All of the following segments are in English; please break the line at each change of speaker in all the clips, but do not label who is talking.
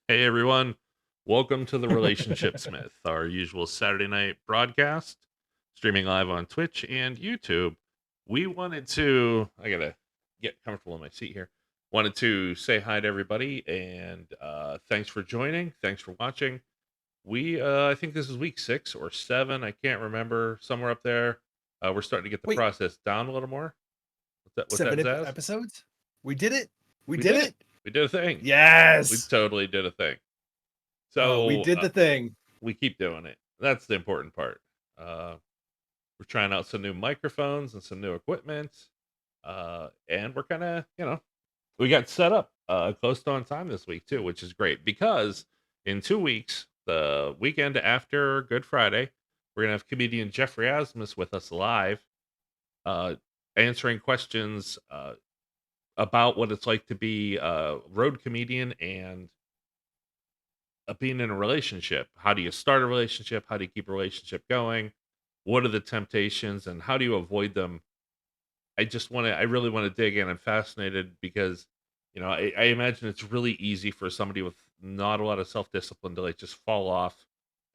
Hey everyone, welcome to the Relationship Smith, our usual Saturday night broadcast, streaming live on Twitch and YouTube. I gotta get comfortable in my seat here. Wanted to say hi to everybody and thanks for joining. Thanks for watching. I think this is week 6 or 7. I can't remember, somewhere up there. We're starting to get the
Wait,
process down a little more. What's that,
seven
Zazz?
episodes? We did it. We
We
did
did it.
it.
We did a thing. We
Yes.
totally did a thing.
We
So
did the thing.
we keep doing it. That's the important part. Uh, we're trying out some new microphones and some new equipment, and we're kind of, we got set up close to on time this week too, which is great because in 2 weeks, the weekend after Good Friday, we're gonna have comedian Jeffrey Asmus with us live, uh, answering questions about what it's like to be a road comedian and being in a relationship. How do you start a relationship? How do you keep a relationship going? What are the temptations and how do you avoid them? I really want to dig in. I'm fascinated because, I imagine it's really easy for somebody with not a lot of self discipline to like just fall off.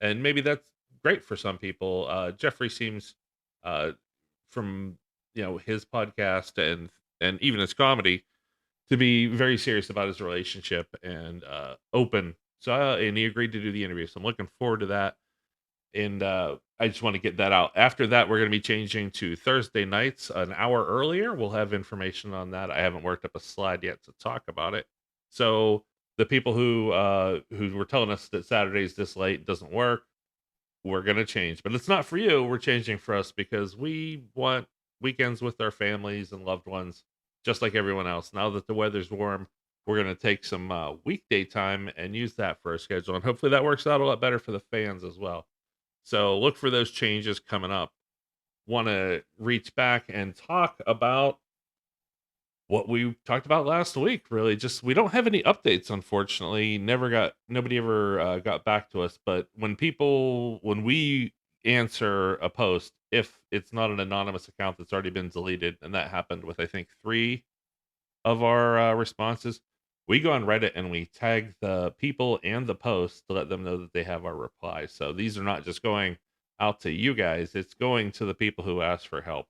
And maybe that's great for some people. Jeffrey seems, uh, from, his podcast and even his comedy to be very serious about his relationship and open. And he agreed to do the interview. So I'm looking forward to that. And I just want to get that out. After that, we're going to be changing to Thursday nights an hour earlier. We'll have information on that. I haven't worked up a slide yet to talk about it. So the people who were telling us that Saturdays this late doesn't work, we're going to change. But it's not for you. We're changing for us because we want weekends with our families and loved ones, just like everyone else. Now that the weather's warm, we're going to take some weekday time and use that for our schedule. And hopefully that works out a lot better for the fans as well. So look for those changes coming up. Want to reach back and talk about what we talked about last week. Really, just we don't have any updates, unfortunately. Nobody ever got back to us. But when we answer a post, if it's not an anonymous account that's already been deleted, and that happened with I think 3 of our responses. We go on Reddit and we tag the people and the post to let them know that they have our reply. So these are not just going out to you guys, it's going to the people who asked for help.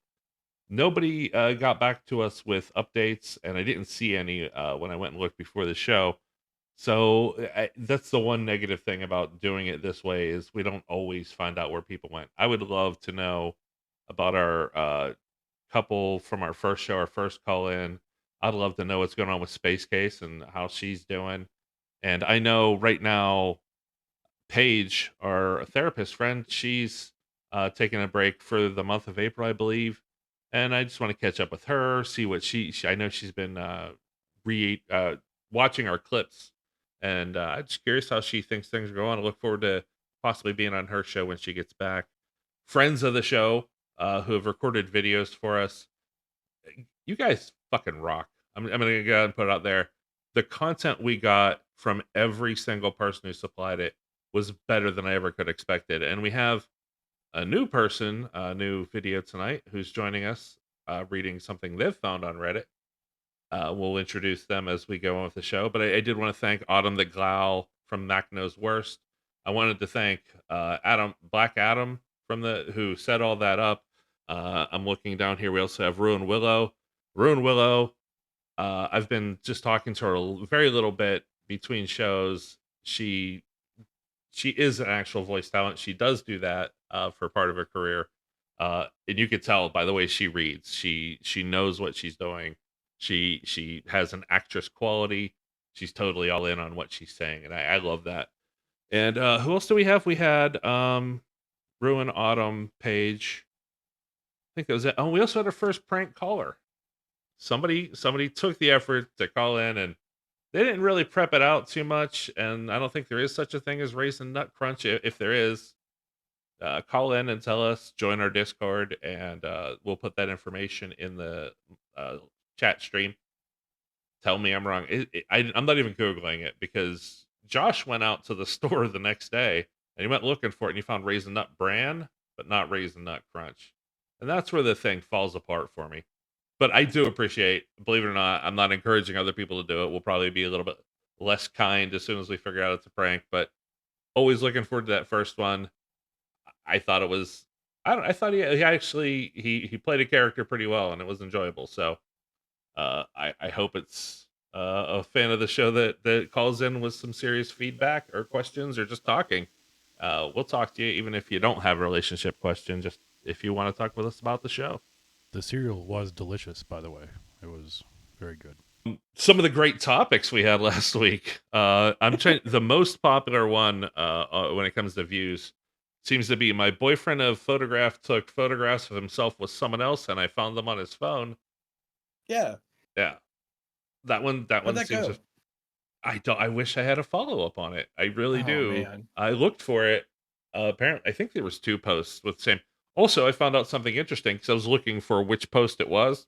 Nobody got back to us with updates, and I didn't see any when I went and looked before the show. So that's the one negative thing about doing it this way is we don't always find out where people went. I would love to know about our couple from our first show, our first call in. I'd love to know what's going on with Space Case and how she's doing. And I know right now, Paige, our therapist friend, she's taking a break for the month of April, I believe. And I just want to catch up with her, see what I know she's been re watching our clips, and I'm just curious how she thinks things are going. I look forward to possibly being on her show when she gets back. Friends of the show who have recorded videos for us, you guys fucking rock. I'm gonna go ahead and put it out there. The content we got from every single person who supplied it was better than I ever could expected. And we have a new person, a new video tonight, who's joining us, reading something they've found on Reddit. We'll introduce them as we go on with the show. But I did want to thank Autumn the Glow from Mac Knows Worst. I wanted to thank Black Adam from the who set all that up. I'm looking down here. We also have Ruin Willow. Ruin Willow. I've been just talking to her very little bit between shows. She is an actual voice talent. She does do that for part of her career, and you could tell by the way she reads. She knows what she's doing. She has an actress quality. She's totally all in on what she's saying, and I love that. And who else do we have? We had Ruin Autumn Page. I think that was it. Oh, we also had our first prank caller. Somebody took the effort to call in and they didn't really prep it out too much, and I don't think there is such a thing as raisin nut crunch. If there is, call in and tell us. Join our Discord, and we'll put that information in the uh, chat stream. Tell me I'm wrong. I'm not even googling it because Josh went out to the store the next day and he went looking for it and he found raisin nut bran, but not raisin nut crunch, and that's where the thing falls apart for me. But I do appreciate, believe it or not, I'm not encouraging other people to do it. We'll probably be a little bit less kind as soon as we figure out it's a prank. But always looking forward to that first one. I thought it was. I don't. I thought he actually he played a character pretty well, and it was enjoyable. So I hope it's a fan of the show that calls in with some serious feedback or questions or just talking. We'll talk to you even if you don't have a relationship question. Just if you want to talk with us about the show.
The cereal was delicious, by the way. It was very good.
Some of the great topics we had last week. I'm trying. The most popular one when it comes to views seems to be my boyfriend of photograph took photographs of himself with someone else, and I found them on his phone.
Yeah.
Yeah, that one. That
How'd
one
that
seems.
go?
I don't. I wish I had a follow up on it. I really
Oh
do.
man.
I looked for it. Apparently, I think there was two posts with the same. Also, I found out something interesting because I was looking for which post it was,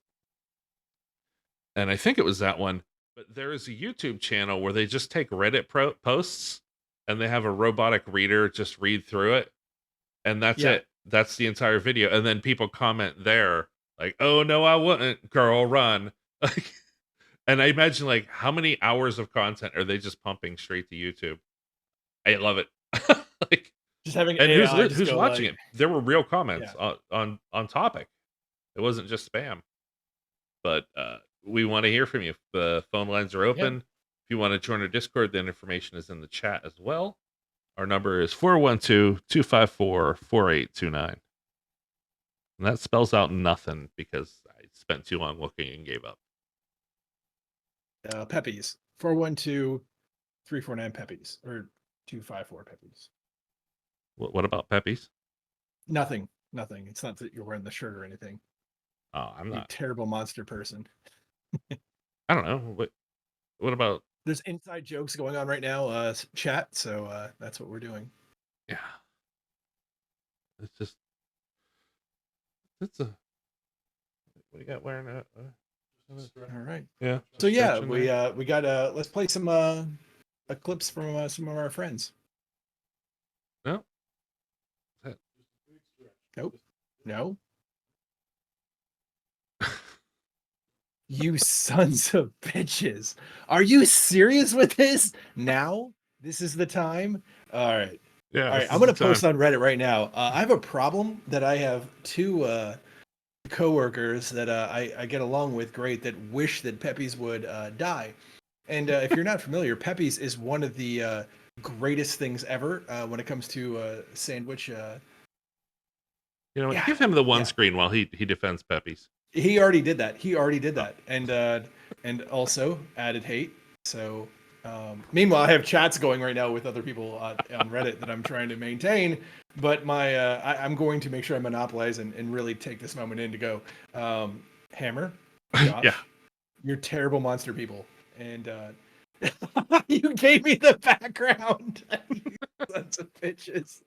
and I think it was that one. But there is a YouTube channel where they just take Reddit posts and they have a robotic reader just read through it, and that's
Yeah.
it. That's the entire video, and then people comment there like, "Oh no, I wouldn't, girl, run!" Like, and I imagine like how many hours of content are they just pumping straight to YouTube? I love it. Like,
Just having
and
AI just
who's
go
watching
like,
it? There were real comments
yeah.
on topic. It wasn't just spam. But we want to hear from you. The phone lines are
Yeah.
open. If you want to join our Discord, the information is in the chat as well. Our number is 412-254-4829. And that spells out nothing because I spent too long looking and gave up.
Peppies. 412-349 Peppies. Or 254 Peppies.
What about Peppies?
Nothing. Nothing. It's not that you're wearing the shirt or anything.
Oh, I'm
You
not.
terrible monster person.
I don't know. What about?
There's inside jokes going on right now, chat, so that's what we're doing.
Yeah. It's just. It's a. What do you got wearing that?
All right.
Yeah.
So yeah,
stretching there.
we got let's play some clips from some of our friends.
No.
Nope. No. You sons of bitches. Are you serious with this? Now? This is the time? All right.
Yeah.
All right. I'm going to post on Reddit right now. I have a problem that I have two coworkers that I get along with great that wish that Peppies would die. And if you're not familiar, Peppies is one of the greatest things ever when it comes to sandwich.
You know what?
Yeah,
Give him the one
yeah.
screen while he defends Peppies.
He already did that. He already did that, and also added hate. So, meanwhile, I have chats going right now with other people on Reddit that I'm trying to maintain. But I'm going to make sure I monopolize and really take this moment in to go. Hammer, Josh,
Yeah.
you're terrible monster people, and you gave me the background. You sons of bitches.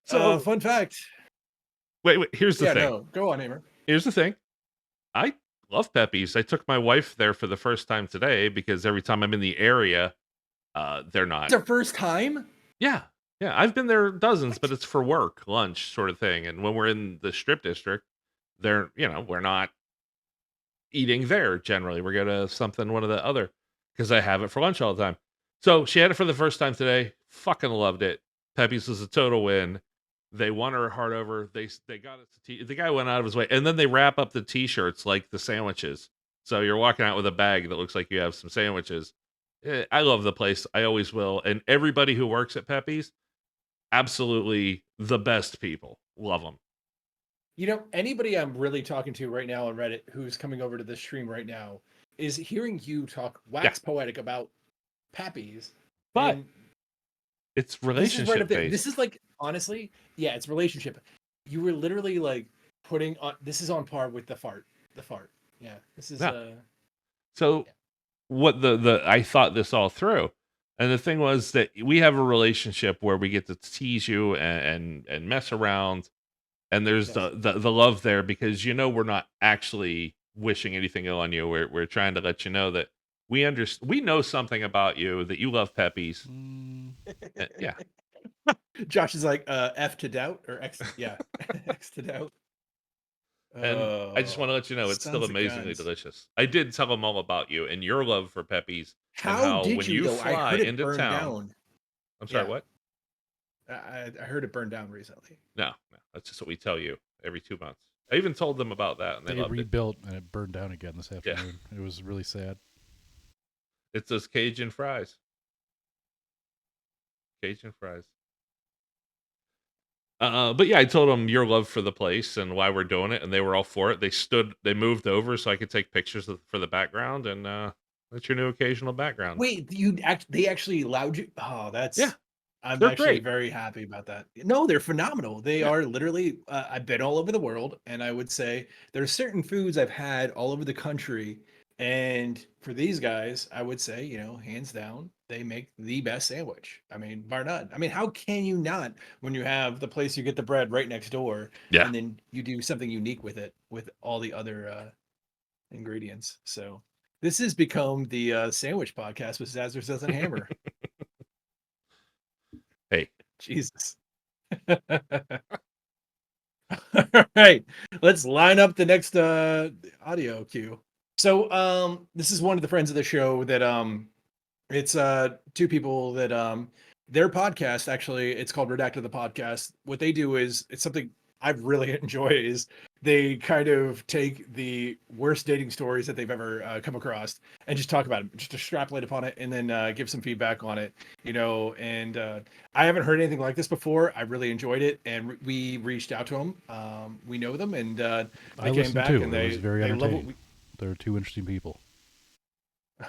So
Fun fact.
wait. Here's the thing.
No, go on, Hammer.
Here's the thing. I love Peppies. I took my wife there for the first time today because every time I'm in the area, they're not.
It's our first time.
Yeah. I've been there dozens, but it's for work, lunch, sort of thing. And when we're in the strip district, we're not eating there generally. We're gonna something one or the other because I have it for lunch all the time. So she had it for the first time today. Fucking loved it. Peppies was a total win. They won her heart over. They got us the guy went out of his way, and then they wrap up the t-shirts like the sandwiches. So you're walking out with a bag that looks like you have some sandwiches. I love the place. I always will. And everybody who works at Peppies, absolutely the best people. Love them.
You know, anybody I'm really talking to right now on Reddit who's coming over to this stream right now is hearing you talk wax poetic about Pappies.
But
and
it's
this is right
relationship
up there.
based.
This is like, honestly, yeah, it's relationship. You were literally like putting on, this is on par with the fart. The fart. Yeah. This is,
So what I thought this all through. And the thing was that we have a relationship where we get to tease you and mess around, and there's
Yes.
the love there because we're not actually wishing anything ill on you. We're trying to let you know that we know something about you, that you love Peppies. Yeah.
Josh is like F to doubt or X. Yeah. X to doubt.
And I just want to
Oh,
let you know it's still
sons of
amazingly
guns.
delicious. I did tell them all about you and your love for Peppies and
How
how
did
when
you
you
though? I
fly
heard it
into
burned
town,
down.
I'm sorry,
Yeah,
what?
I heard it burned down recently.
No, no, that's just what we tell you every 2 months. I even told them about that and they
They
loved it.
rebuilt and it burned down again this
Yeah,
afternoon. It was really sad.
it's those Cajun fries. Cajun fries. But yeah, I told them your love for the place and why we're doing it, and they were all for it. They moved over so I could take pictures for the background, and that's your new occasional background.
Wait, they actually allowed you? Oh,
Yeah,
I'm
they're
actually
great.
very happy about that. No, they're phenomenal. They
Yeah,
are literally. I've been all over the world, and I would say there's certain foods I've had all over the country, and for these guys, I would say, hands down, they make the best sandwich. I mean, bar none. I mean, how can you not when you have the place you get the bread right next door,
yeah.
and then you do something unique with it with all the other ingredients? So this has become the sandwich podcast with Zazz and Hammer.
Hey,
Jesus. All right, let's line up the next audio cue. So this is one of the friends of the show that it's two people that their podcast, actually, it's called Redacted the Podcast. What they do is, it's something I really enjoy, is they kind of take the worst dating stories that they've ever come across and just talk about them, just extrapolate upon it, and then give some feedback on it, and I haven't heard anything like this before. I really enjoyed it, and we reached out to them. We know them, and
I
they came
listened
back,
too.
and
It was very
they love what
entertaining. They're two interesting people.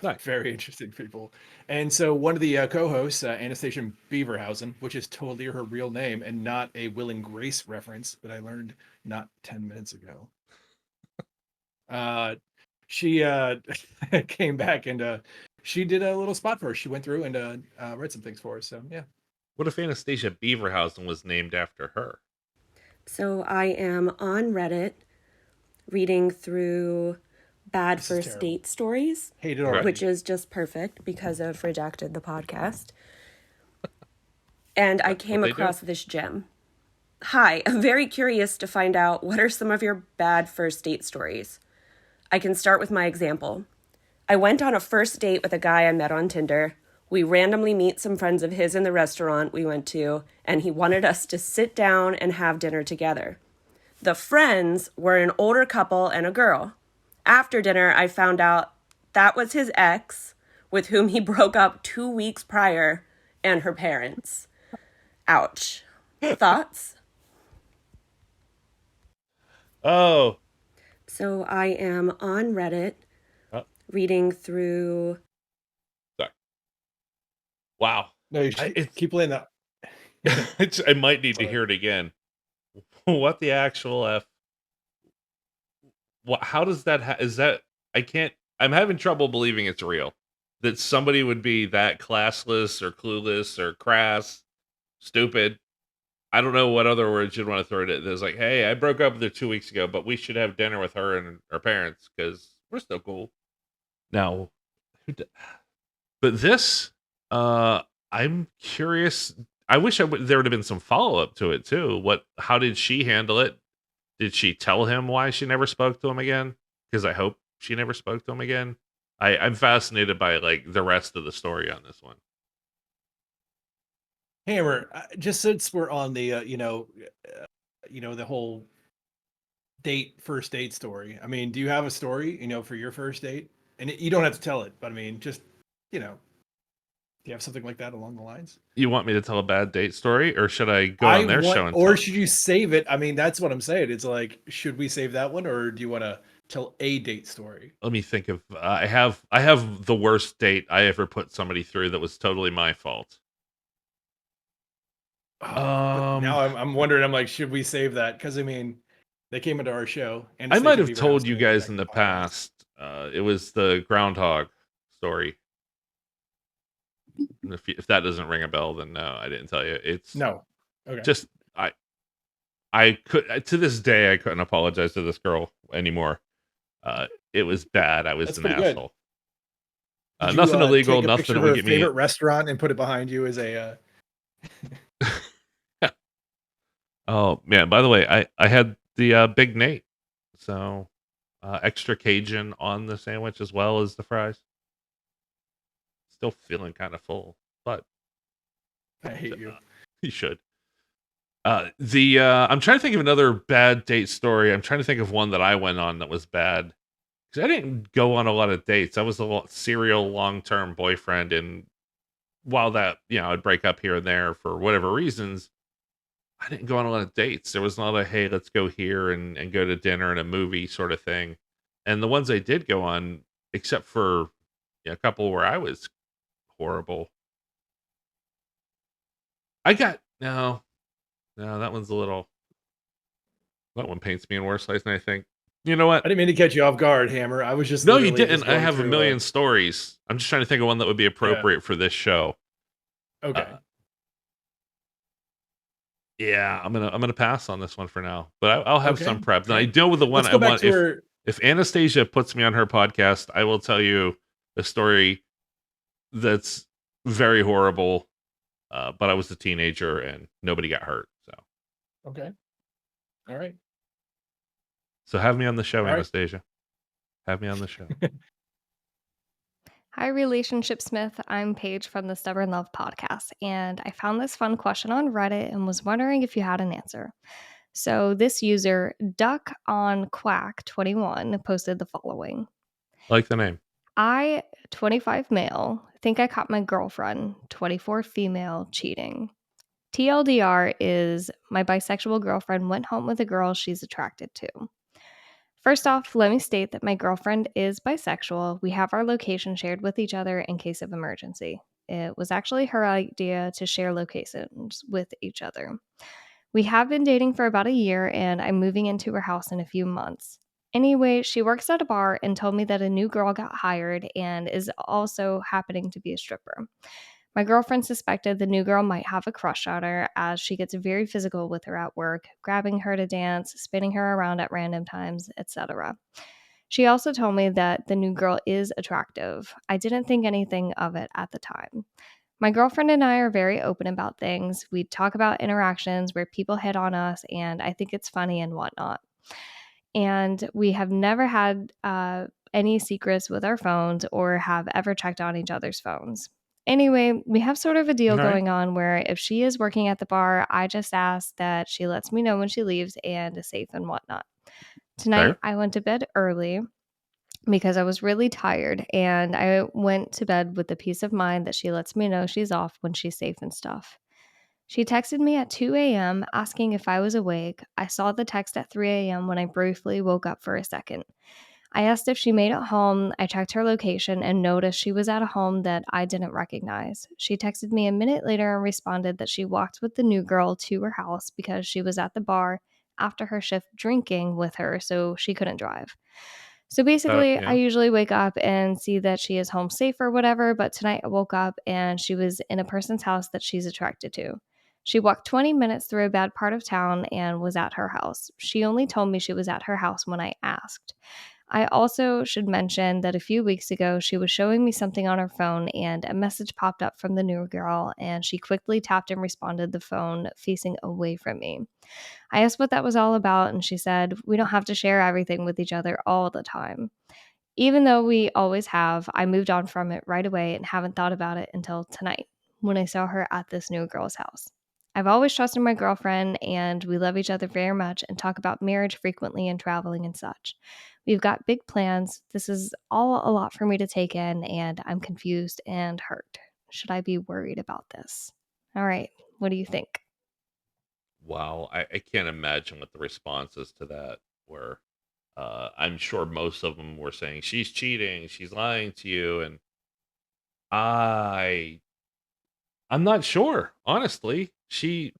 nice.
very interesting people. And so one of the co-hosts, Anastasia Beaverhausen, which is totally her real name and not a Will and Grace reference that I learned not 10 minutes ago. She came back, and she did a little spot for us. She went through and read some things for us. So yeah.
What if Anastasia Beaverhausen was named after her?
So I am on Reddit reading through bad
This is
first
terrible.
date stories,
Hate it
Okay.
already.
which is just perfect because of Redacted the podcast. And I
That's
came
what they do.
across this gem. Hi, I'm very curious to find out what are some of your bad first date stories. I can start with my example. I went on a first date with a guy I met on Tinder. We randomly meet some friends of his in the restaurant we went to, and he wanted us to sit down and have dinner together. The friends were an older couple and a girl. After dinner, I found out that was his ex, with whom he broke up 2 weeks prior, and her parents. Ouch. Thoughts?
Oh,
So I am on Reddit
oh,
reading through.
sorry. Wow.
No, you should
It's,
keep playing that.
I might need to
Sorry.
hear it again. What the actual f? What? How does that? Is that? I can't. I'm having trouble believing it's real. That somebody would be that classless or clueless or crass, stupid. I don't know what other words you'd want to throw at it. There's like, hey, I broke up with her 2 weeks ago, but we should have dinner with her and her parents because we're still cool. Now, but this, I'm curious. I wish there would have been some follow up to it too. How did she handle it? Did she tell him why she never spoke to him again? Because I hope she never spoke to him again. I'm fascinated by like the rest of the story on this one.
Hammer, just since we're on the the whole first date story. I mean, do you have a story, for your first date? And you don't have to tell it, but I mean, just, do you have something like that along the lines?
You want me to tell a bad date story, or should I go on their show and tell
or
it?
should you save it? I mean, that's what I'm saying. It's like, should we save that one, or do you want to tell a date story?
Let me think of. I have the worst date I ever put somebody through that was totally my fault.
But now I'm wondering. I'm like, should we save that? Because I mean, they came into our show, and
I might have told you guys in the past. It was the groundhog story. And if that doesn't ring a bell, then no, I didn't tell you. It's
No. Okay.
just I could to this day I couldn't apologize to this girl anymore. It was bad. I was
That's
an
pretty good.
asshole.
Did you,
Nothing illegal.
take a
Nothing
picture
that
of
would
her
get me.
favorite restaurant and put it behind you as a.
Oh man! By the way, I had the Big Nate. So extra Cajun on the sandwich as well as the fries. Still feeling kind of full, but
I hate you.
you should. I'm trying to think of another bad date story. I'm trying to think of one that I went on that was bad because I didn't go on a lot of dates. I was a serial long-term boyfriend, and while that I'd break up here and there for whatever reasons, I didn't go on a lot of dates. There was not a hey, let's go here and go to dinner and a movie sort of thing. And the ones I did go on, except for a couple where I was horrible, I got no, that one's a little. That one paints me in worse light than I think. You know what?
I didn't mean to catch you off guard, Hammer. I was just
No, you
literally just
didn't. I
going
have a
through.
million stories. I'm just trying to think of one that would be appropriate for this show.
Okay.
Yeah, I'm gonna pass on this one for now, but I'll have some
Okay,
prep. And I
okay.
deal with the one
Let's
I
go back
want.
to her.
If Anastasia puts me on her podcast, I will tell you a story that's very horrible. But I was a teenager and nobody got hurt.
Okay. All right.
So have me on the show,
All right.
Anastasia. Have me on the show.
Hi, Relationship Smith. I'm Paige from the Stubborn Love podcast, and I found this fun question on Reddit and was wondering if you had an answer. So, this user, Duck on Quack 21, posted the following.
Like the name.
I, 25 male, think I caught my girlfriend, 24 female, cheating. TLDR is my bisexual girlfriend went home with a girl she's attracted to. First off, let me state that my girlfriend is bisexual. We have our location shared with each other in case of emergency. It was actually her idea to share locations with each other. We have been dating for about a year, and I'm moving into her house in a few months. Anyway, she works at a bar and told me that a new girl got hired and is also happening to be a stripper. My girlfriend suspected the new girl might have a crush on her as she gets very physical with her at work, grabbing her to dance, spinning her around at random times, etc. She also told me that the new girl is attractive. I didn't think anything of it at the time. My girlfriend and I are very open about things. We talk about interactions where people hit on us, and I think it's funny and whatnot. And we have never had any secrets with our phones or have ever checked on each other's phones. Anyway, we have sort of a deal
All right.
going on where if she is working at the bar, I just ask that she lets me know when she leaves and is safe and whatnot. Tonight,
Fair.
I went to bed early because I was really tired, and I went to bed with the peace of mind that she lets me know she's off when she's safe and stuff. She texted me at 2 a.m. asking if I was awake. I saw the text at 3 a.m. when I briefly woke up for a second. I asked if she made it home. I checked her location and noticed she was at a home that I didn't recognize. She texted me a minute later and responded that she walked with the new girl to her house because she was at the bar after her shift drinking with her, so she couldn't drive. So basically, I
Yeah.
usually wake up and see that she is home safe or whatever, but tonight I woke up and she was in a person's house that she's attracted to. She walked 20 minutes through a bad part of town and was at her house. She only told me she was at her house when I asked. I also should mention that a few weeks ago, she was showing me something on her phone and a message popped up from the new girl, and she quickly tapped and responded the phone facing away from me. I asked what that was all about, and she said, "We don't have to share everything with each other all the time." Even though we always have, I moved on from it right away and haven't thought about it until tonight when I saw her at this new girl's house. I've always trusted my girlfriend, and we love each other very much and talk about marriage frequently and traveling and such. We've got big plans. This is all a lot for me to take in, and I'm confused and hurt. Should I be worried about this? All right, what do you think?
Wow. I can't imagine what the responses to that were. I'm sure most of them were saying she's cheating, she's lying to you, and I I'm not sure, honestly. She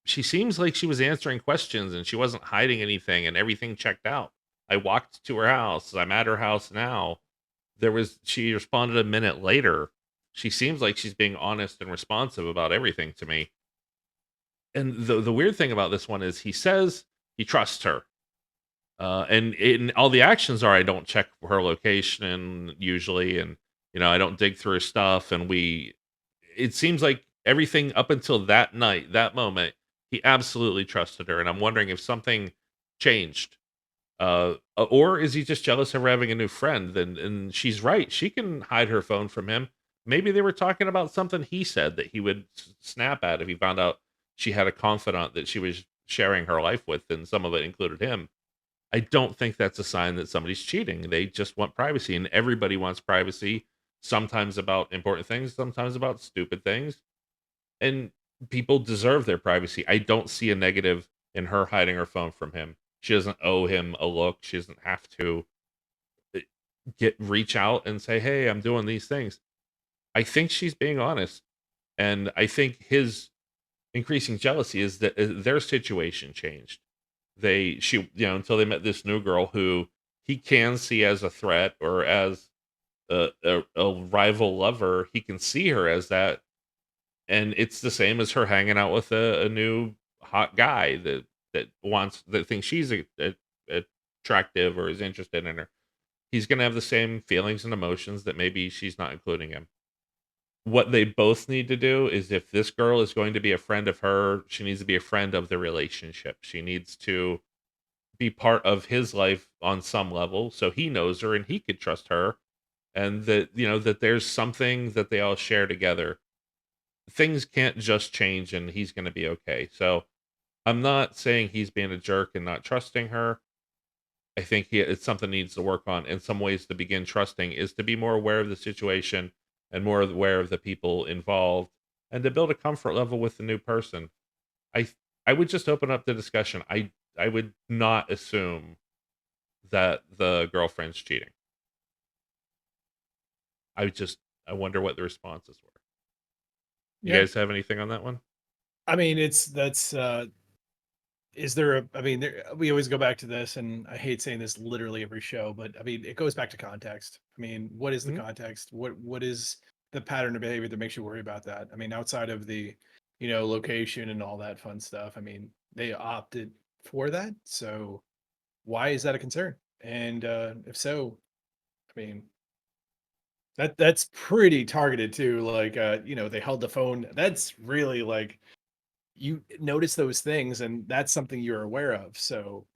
seems like she was answering questions and she wasn't hiding anything and everything checked out. I walked to her house. I'm at her house now. She responded a minute later. She seems like she's being honest and responsive about everything to me. And the weird thing about this one is he says he trusts her. And all the actions are I don't check her location usually, and I don't dig through her stuff. And it seems like everything up until that night, that moment, he absolutely trusted her. And I'm wondering if something changed Or is he just jealous of her having a new friend? And she's right. She can hide her phone from him. Maybe they were talking about something he said that he would snap at if he found out she had a confidant that she was sharing her life with, and some of it included him. I don't think that's a sign that somebody's cheating. They just want privacy, and everybody wants privacy, sometimes about important things, sometimes about stupid things. And people deserve their privacy. I don't see a negative in her hiding her phone from him. She doesn't owe him a look. She doesn't have to uh, reach out and say, "Hey, I'm doing these things." I think she's being honest, and I think his increasing jealousy is that their situation changed. Until they met this new girl who he can see as a threat or as a rival lover. He can see her as that, and it's the same as her hanging out with a new hot guy that thinks she's attractive or is interested in her. He's gonna have the same feelings and emotions that maybe she's not including him. What they both need to do is, if this girl is going to be a friend of her, she needs to be a friend of the relationship. She needs to be part of his life on some level so he knows her and he could trust her, and that there's something that they all share together. Things can't just change and he's going to be okay. So I'm not saying he's being a jerk and not trusting her. I think it's something he needs to work on. In some ways, to begin trusting is to be more aware of the situation and more aware of the people involved, and to build a comfort level with the new person. I I would just open up the discussion. I would not assume that the girlfriend's cheating. I wonder what the responses were. You
Yeah.
guys have anything on that one?
I mean, is there a, I mean, we always go back to this, and I hate saying this literally every show, but I mean, it goes back to context. I mean, what is the
Mhm.
context? What is the pattern of behavior that makes you worry about that? I mean, outside of the, location and all that fun stuff, I mean, they opted for that. So why is that a concern? And if so, I mean, that's pretty targeted too. Like, they held the phone. That's really like, you notice those things, and that's something you're aware of. So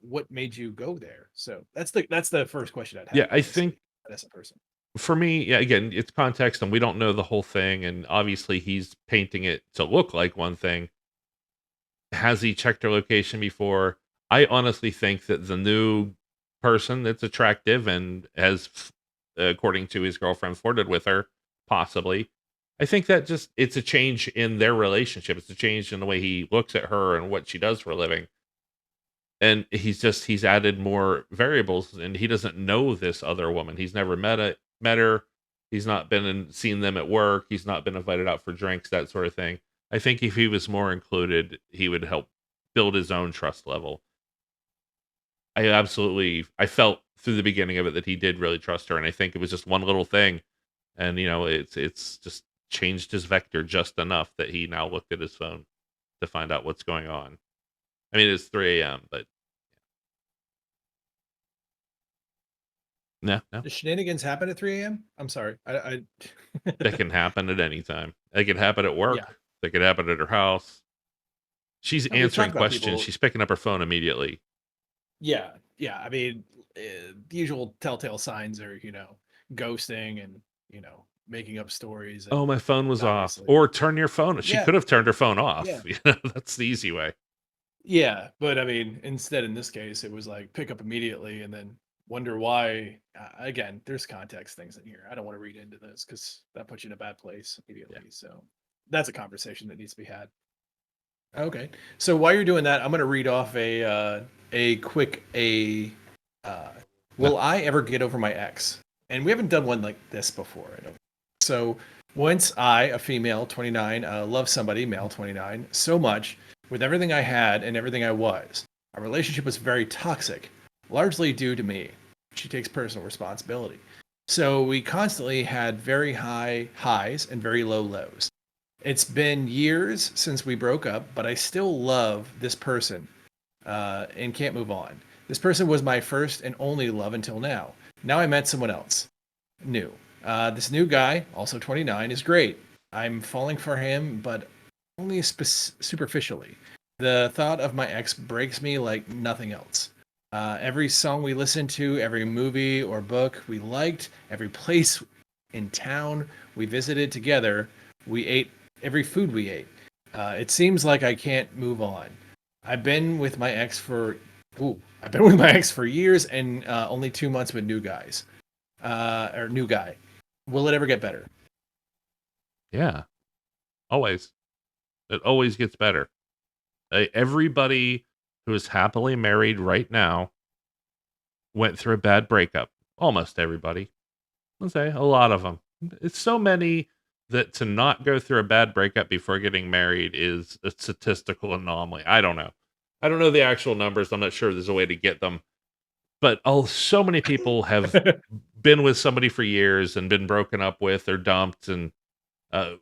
what made you go there? So that's the first question I'd
Yeah,
have,
I think
honestly, as a person.
for me, yeah, again, it's context and we don't know the whole thing. And obviously, he's painting it to look like one thing. Has he checked her location before? I honestly think that the new person that's attractive and according to his girlfriend, flirted with her, possibly. I think that just it's a change in their relationship. It's a change in the way he looks at her and what she does for a living. And he's added more variables, and he doesn't know this other woman. He's never met her. He's not been and seen them at work. He's not been invited out for drinks, that sort of thing. I think if he was more included, he would help build his own trust level. I felt through the beginning of it that he did really trust her, and I think it was just one little thing, and it's just changed his vector just enough that he now looked at his phone to find out what's going on. I mean, it's 3 a.m., but no, no.
The shenanigans happen at 3 a.m. I'm sorry.
That can happen at any time. It could happen at
Yeah.
work. It could happen at her house. She's
And we've
answering
talked about
questions.
people.
She's picking up her phone immediately.
Yeah. Yeah. I mean, the usual telltale signs are, ghosting and, making up stories.
Oh,
And
my phone was off.
obviously,
Or turn your phone. She
yeah.
could have turned her phone
Yeah.
off. That's the easy way.
Yeah, but I mean, instead in this case, it was like pick up immediately and then wonder why. Again, there's context things in here. I don't want to read into this because that puts you in a bad place
Yeah.
immediately. So that's a conversation that needs to be had. Okay, so while you're doing that, I'm going to read off a quick uh,
No.
will I ever get over my ex? And we haven't done one like this before. I don't. So once I, a female 29, love somebody, male 29, so much with everything I had and everything I was. Our relationship was very toxic, largely due to me. She takes personal responsibility. So we constantly had very high highs and very low lows. It's been years since we broke up, but I still love this person and can't move on. This person was my first and only love until now. Now I met someone else new. This new guy, also 29, is great. I'm falling for him, but only superficially. The thought of my ex breaks me like nothing else. Every song we listened to, every movie or book we liked, every place in town we visited together, we ate every food we ate. It seems like I can't move on. I've been with my ex for I've been with my ex for years and only 2 months with new guys or new guy. Will it ever get better?
Yeah, always. It always gets better. Everybody who is happily married right now went through a bad breakup. Almost everybody. Let's say a lot of them. It's so many that to not go through a bad breakup before getting married is a statistical anomaly. I don't know. I don't know the actual numbers. I'm not sure there's a way to get them. But so many people have been with somebody for years and been broken up with or dumped, and uh,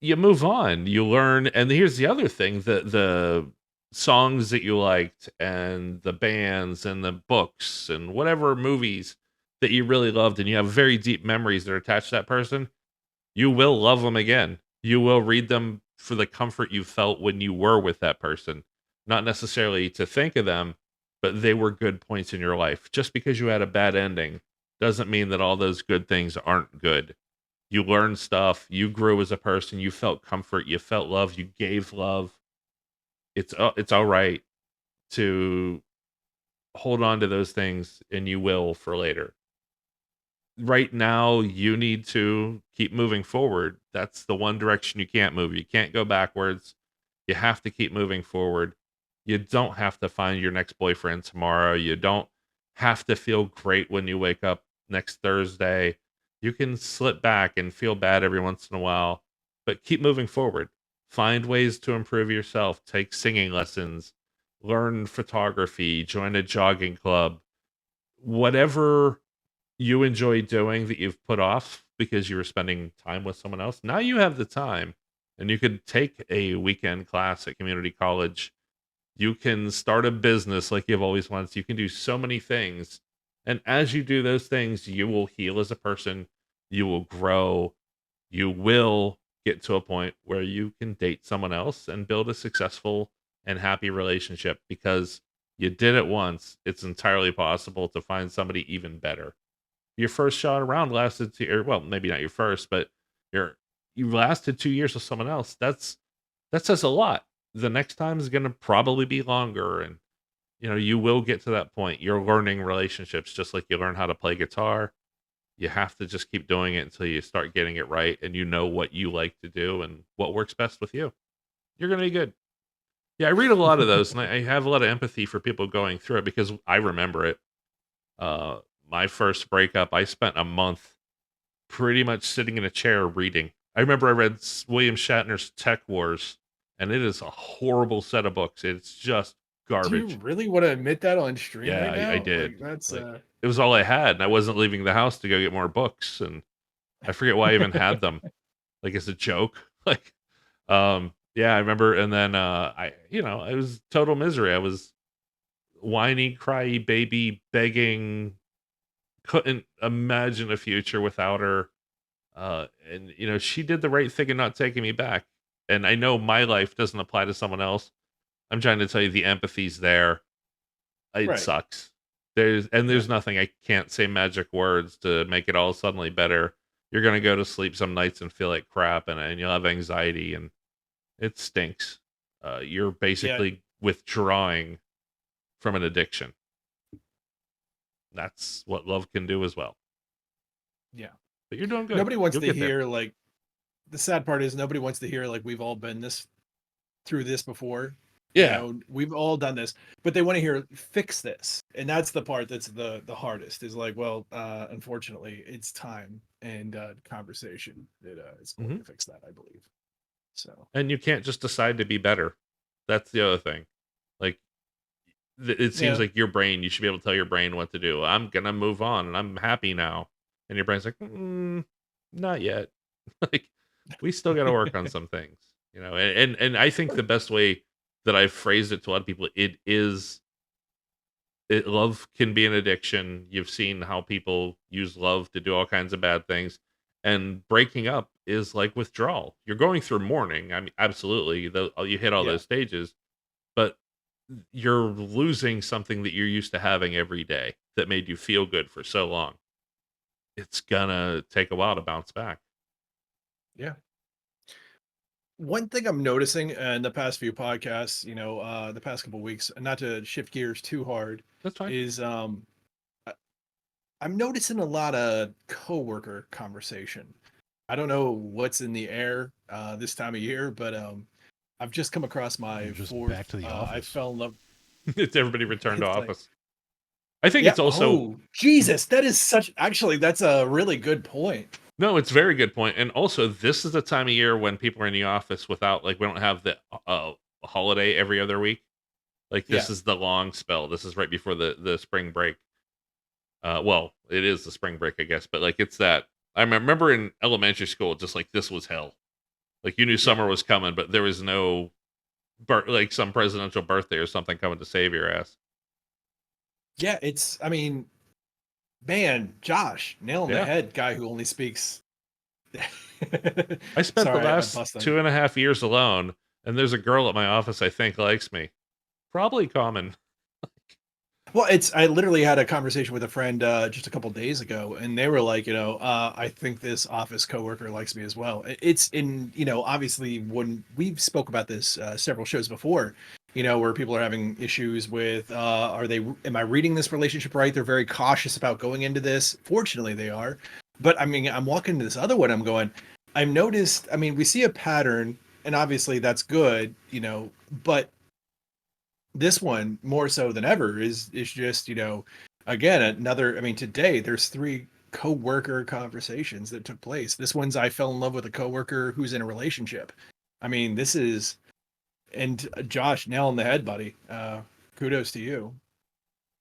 you move on, you learn. And here's the other thing: the songs that you liked, and the bands, and the books, and whatever movies that you really loved, and you have very deep memories that are attached to that person. You will love them again. You will read them for the comfort you felt when you were with that person, not necessarily to think of them, but they were good points in your life. Just because you had a bad ending doesn't mean that all those good things aren't good. You learned stuff, you grew as a person, you felt comfort, you felt love, you gave love. It's all right to hold on to those things, and you will for later. Right now, you need to keep moving forward. That's the one direction you can't move. You can't go backwards. You have to keep moving forward. You don't have to find your next boyfriend tomorrow. You don't have to feel great when you wake up next Thursday. You can slip back and feel bad every once in a while, but keep moving forward. Find ways to improve yourself. Take singing lessons, learn photography, join a jogging club, whatever you enjoy doing that you've put off because you were spending time with someone else. Now you have the time, and you could take a weekend class at community college. You can start a business like you've always wanted. You can do so many things. And as you do those things, you will heal as a person. You will grow. You will get to a point where you can date someone else and build a successful and happy relationship because you did it once. It's entirely possible to find somebody even better. Your first shot around lasted or well, maybe not your first, but you lasted 2 years with someone else. That says a lot. The next time is going to probably be longer, and you will get to that point. You're learning relationships just like you learn how to play guitar. You have to just keep doing it until you start getting it right, and you know what you like to do and what works best with you. You're going to be good. Yeah, I read a lot of those, and I have a lot of empathy for people going through it because I remember it. Uh, my first breakup, I spent a month pretty much sitting in a chair reading. I remember I read William Shatner's Tech Wars, and it is a horrible set of books. It's just
Do you
garbage.
really want to admit that on stream
Yeah,
right
I
now?
did.
Like that's
Like it was all I had, and I wasn't leaving the house to go get more books, and I forget why I even had them. Like as a joke. Like yeah, I remember. And then it was total misery. I was whiny, cryy baby begging, couldn't imagine a future without her. And she did the right thing in not taking me back. And I know my life doesn't apply to someone else. I'm trying to tell you the empathy's there. It
right.
sucks.
Yeah.
There's nothing. I can't say magic words to make it all suddenly better. You're gonna go to sleep some nights and feel like crap, and you'll have anxiety, and it stinks. You're
Yeah.
basically withdrawing from an addiction. That's what love can do as well.
Yeah.
But you're doing good.
Nobody wants
You'll
to
get there.
hear like the sad part is nobody wants to hear like we've all been through this before.
Yeah.
We've all done this, but they want to hear fix this. And that's the part that's the hardest is like, well, unfortunately, it's time and conversation that is going
Hmm.
to fix that, I believe. So,
And you can't just decide to be better. That's the other thing. Like it seems
yeah.
like your brain, you should be able to tell your brain what to do. I'm gonna move on, and I'm happy now. And your brain's like, not yet. Like we still got to work on some things, And I think the best way that I've phrased it to a lot of people, love can be an addiction. You've seen how people use love to do all kinds of bad things, and breaking up is like withdrawal. You're going through mourning. I mean, absolutely, you hit all
Yeah.
those stages, but you're losing something that you're used to having every day that made you feel good for so long. It's gonna take a while to bounce back.
Yeah. One thing I'm noticing in the past few podcasts, the past couple weeks, and not to shift gears too hard,
That's fine.
is I- I'm noticing a lot of coworker conversation. I don't know what's in the air this time of year, but I've just come across my
You're just
fourth.
back to the
I
office.
fell in love.
It's everybody returned to
It's like,
office. I think
yeah.
it's also
Oh, Jesus, that is such. Actually, that's a really good point.
no, it's a very good point. And also, this is the time of year when people are in the office without like we don't have the holiday every other week. Like
Yeah.
this is the long spell. This is right before the spring break. Well, it is the spring break, I guess, but like it's that. I remember in elementary school, just like this was hell. Like you knew
Yeah.
summer was coming, but there was no like some presidential birthday or something coming to save your ass.
Yeah. I mean, man, Josh, nail on the
Yeah.
head, guy who only speaks.
I spent the
Sorry, I
last
bust on you.
2.5 years alone, and there's a girl at my office I think likes me. Probably common.
Well, I literally had a conversation with a friend just a couple days ago, and they were like, I think this office coworker likes me as well. It's in, obviously when we've spoke about this several shows before, where people are having issues with, am I reading this relationship right? They're very cautious about going into this. Fortunately, they are. But I mean, I'm walking into this other one. I've noticed, I mean, we see a pattern, and obviously that's good, but this one more so than ever is just again another. I mean, today there's three co-worker conversations that took place. This one's I fell in love with a coworker who's in a relationship. I mean, this is. And Josh, nail on the head, buddy. Kudos to you.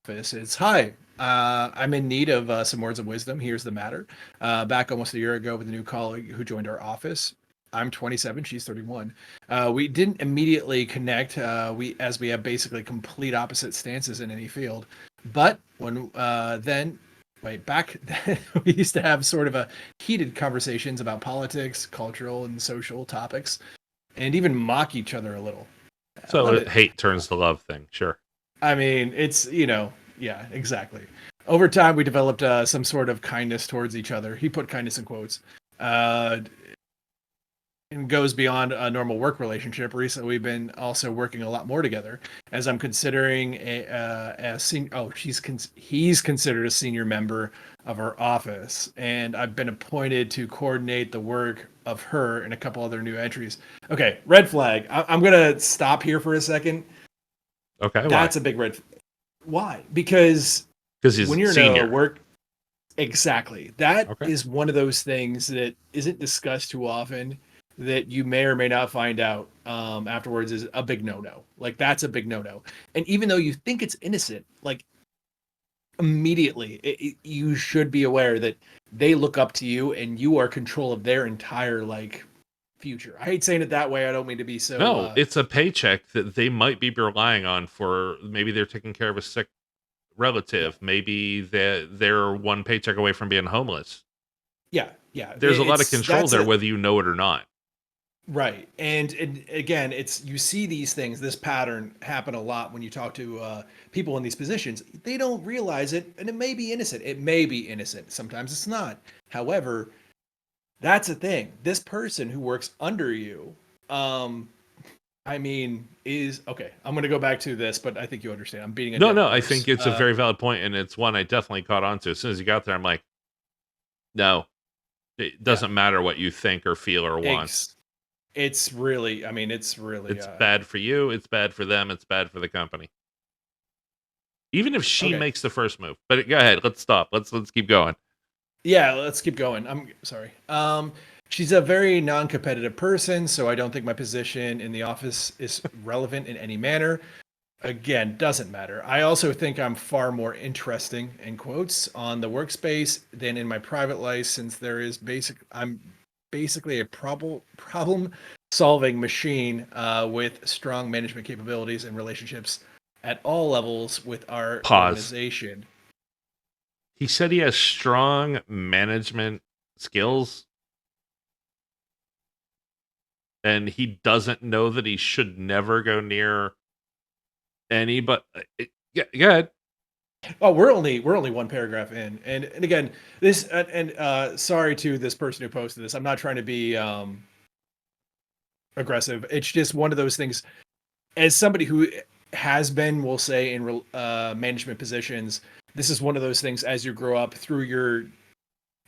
This is hi. I'm in need of some words of wisdom. Here's the matter. Back almost a year ago with a new colleague who joined our office. I'm 27. She's 31. We didn't immediately connect. We have basically complete opposite stances in any field. But when then, wait, back then we used to have sort of a heated conversations about politics, cultural and social topics, and even mock each other a little. I love
So
it.
hate turns to love thing. Sure.
I mean, it's, yeah, exactly. Over time, we developed some sort of kindness towards each other. He put kindness in quotes. Uh, and goes beyond a normal work relationship. Recently, we've been also working a lot more together as I'm considering a senior. Oh, he's considered a senior member of our office, and I've been appointed to coordinate the work of her and a couple other new entries. Okay, red flag. I'm gonna stop here for a second.
Okay. Why?
That's a big red. Why? Because
Because he's
when you're in a
senior.
work, exactly. That
Okay.
is one of those things that isn't discussed too often that you may or may not find out afterwards is a big no-no. Like that's a big no-no. And even though you think it's innocent, like immediately you should be aware that they look up to you and you are control of their entire like future. I hate saying it that way. I don't mean to be so
No, it's a paycheck that they might be relying on for maybe they're taking care of a sick
yeah.
relative. Maybe they're one paycheck away from being homeless.
Yeah, yeah.
There's a lot of control
That's
there,
a
whether you know it or not.
right. And again, it's you see these things, this pattern happen a lot when you talk to people in these positions. They don't realize it, and it may be innocent. It may be innocent. Sometimes it's not. However, that's a thing. This person who works under you, I mean, is okay. I'm going to go back to this, but I think you understand. I'm beating a
No,
dead
no, I
horse.
think it's a very valid point, and it's one I definitely caught on to. As soon as you got there, I'm like, no, it
Yeah,
doesn't matter what you think or feel or want.
it's really. I mean, it's really.
It's bad for you. It's bad for them. It's bad for the company. Even if she
Okay.
makes the first move. But go ahead. Let's stop. Let's keep going.
Yeah, let's keep going. I'm sorry. She's a very non-competitive person, so I don't think my position in the office is relevant in any manner. Again, doesn't matter. I also think I'm far more interesting, in quotes, on the workspace than in my private life, since I'm basically a problem solving machine with strong management capabilities and relationships at all levels with our
Pause.
organization.
He said he has strong management skills, and he doesn't know that he should never go near Anybody? Yeah, go ahead.
Oh, we're only one paragraph in, and again, this sorry to this person who posted this. I'm not trying to be aggressive. It's just one of those things. As somebody who has been, we'll say, in management positions, this is one of those things. As you grow up through your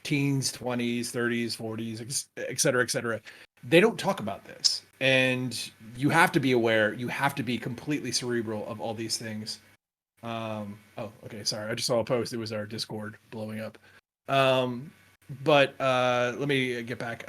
teens, 20s, 30s, 40s, et cetera, et cetera, they don't talk about this, and you have to be aware. You have to be completely cerebral of all these things. Oh, okay, sorry. I just saw a post. It was our Discord blowing up. But let me get back.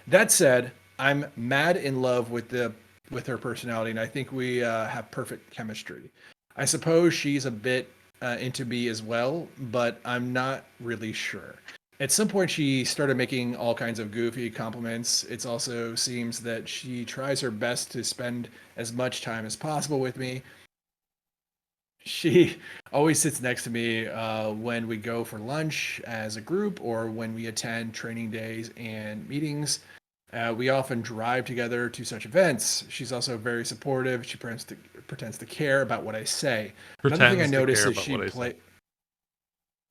That said, I'm mad in love with her personality, and I think we have perfect chemistry. I suppose she's a bit into me as well, but I'm not really sure. At some point, she started making all kinds of goofy compliments. It also seems that she tries her best to spend as much time as possible with me. She always sits next to me when we go for lunch as a group or when we attend training days and meetings. We often drive together to such events. She's also very supportive. She pretends to care about what I say. Another thing I
Pretends to
notice
care
is
about
she
what I
play.
say.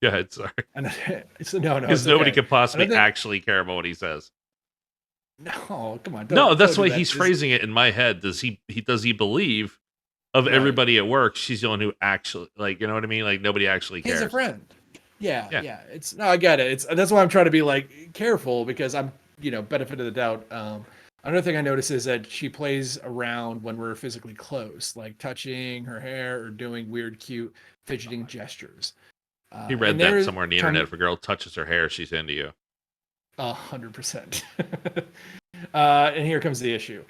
Go ahead. Sorry,
No,
because
it's
nobody
okay.
could possibly
Another
actually care about what he says.
no, come on,
No, that's
don't
the
do
way
that.
he's phrasing it in my head. Does he believe of
Right.
everybody at work, she's the one who actually, like, you know what I mean? Like, nobody actually
He's a
cares.
friend. Yeah,
Yeah.
yeah. It's no, I get it. It's that's why I'm trying to be like careful because I'm, benefit of the doubt. Another thing I notice is that she plays around when we're physically close, like touching her hair or doing weird, cute fidgeting gestures.
He
And
read that
there's
somewhere on the internet.
time
If a girl touches her hair, she's into you.
100%. And here comes the issue.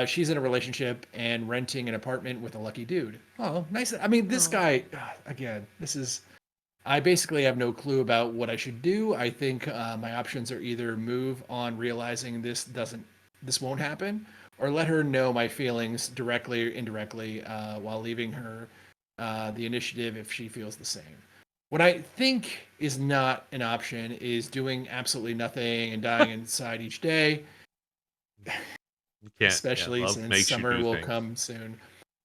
She's in a relationship and renting an apartment with a lucky dude. Oh, nice. I mean, this guy, again, this is. I basically have no clue about what I should do. I think my options are either move on, realizing this won't happen, or let her know my feelings directly or indirectly, while leaving her the initiative if she feels the same. What I think is not an option is doing absolutely nothing and dying inside each day,
You can't. Yeah,
especially
love
since
makes you
summer
do
will
things.
come soon,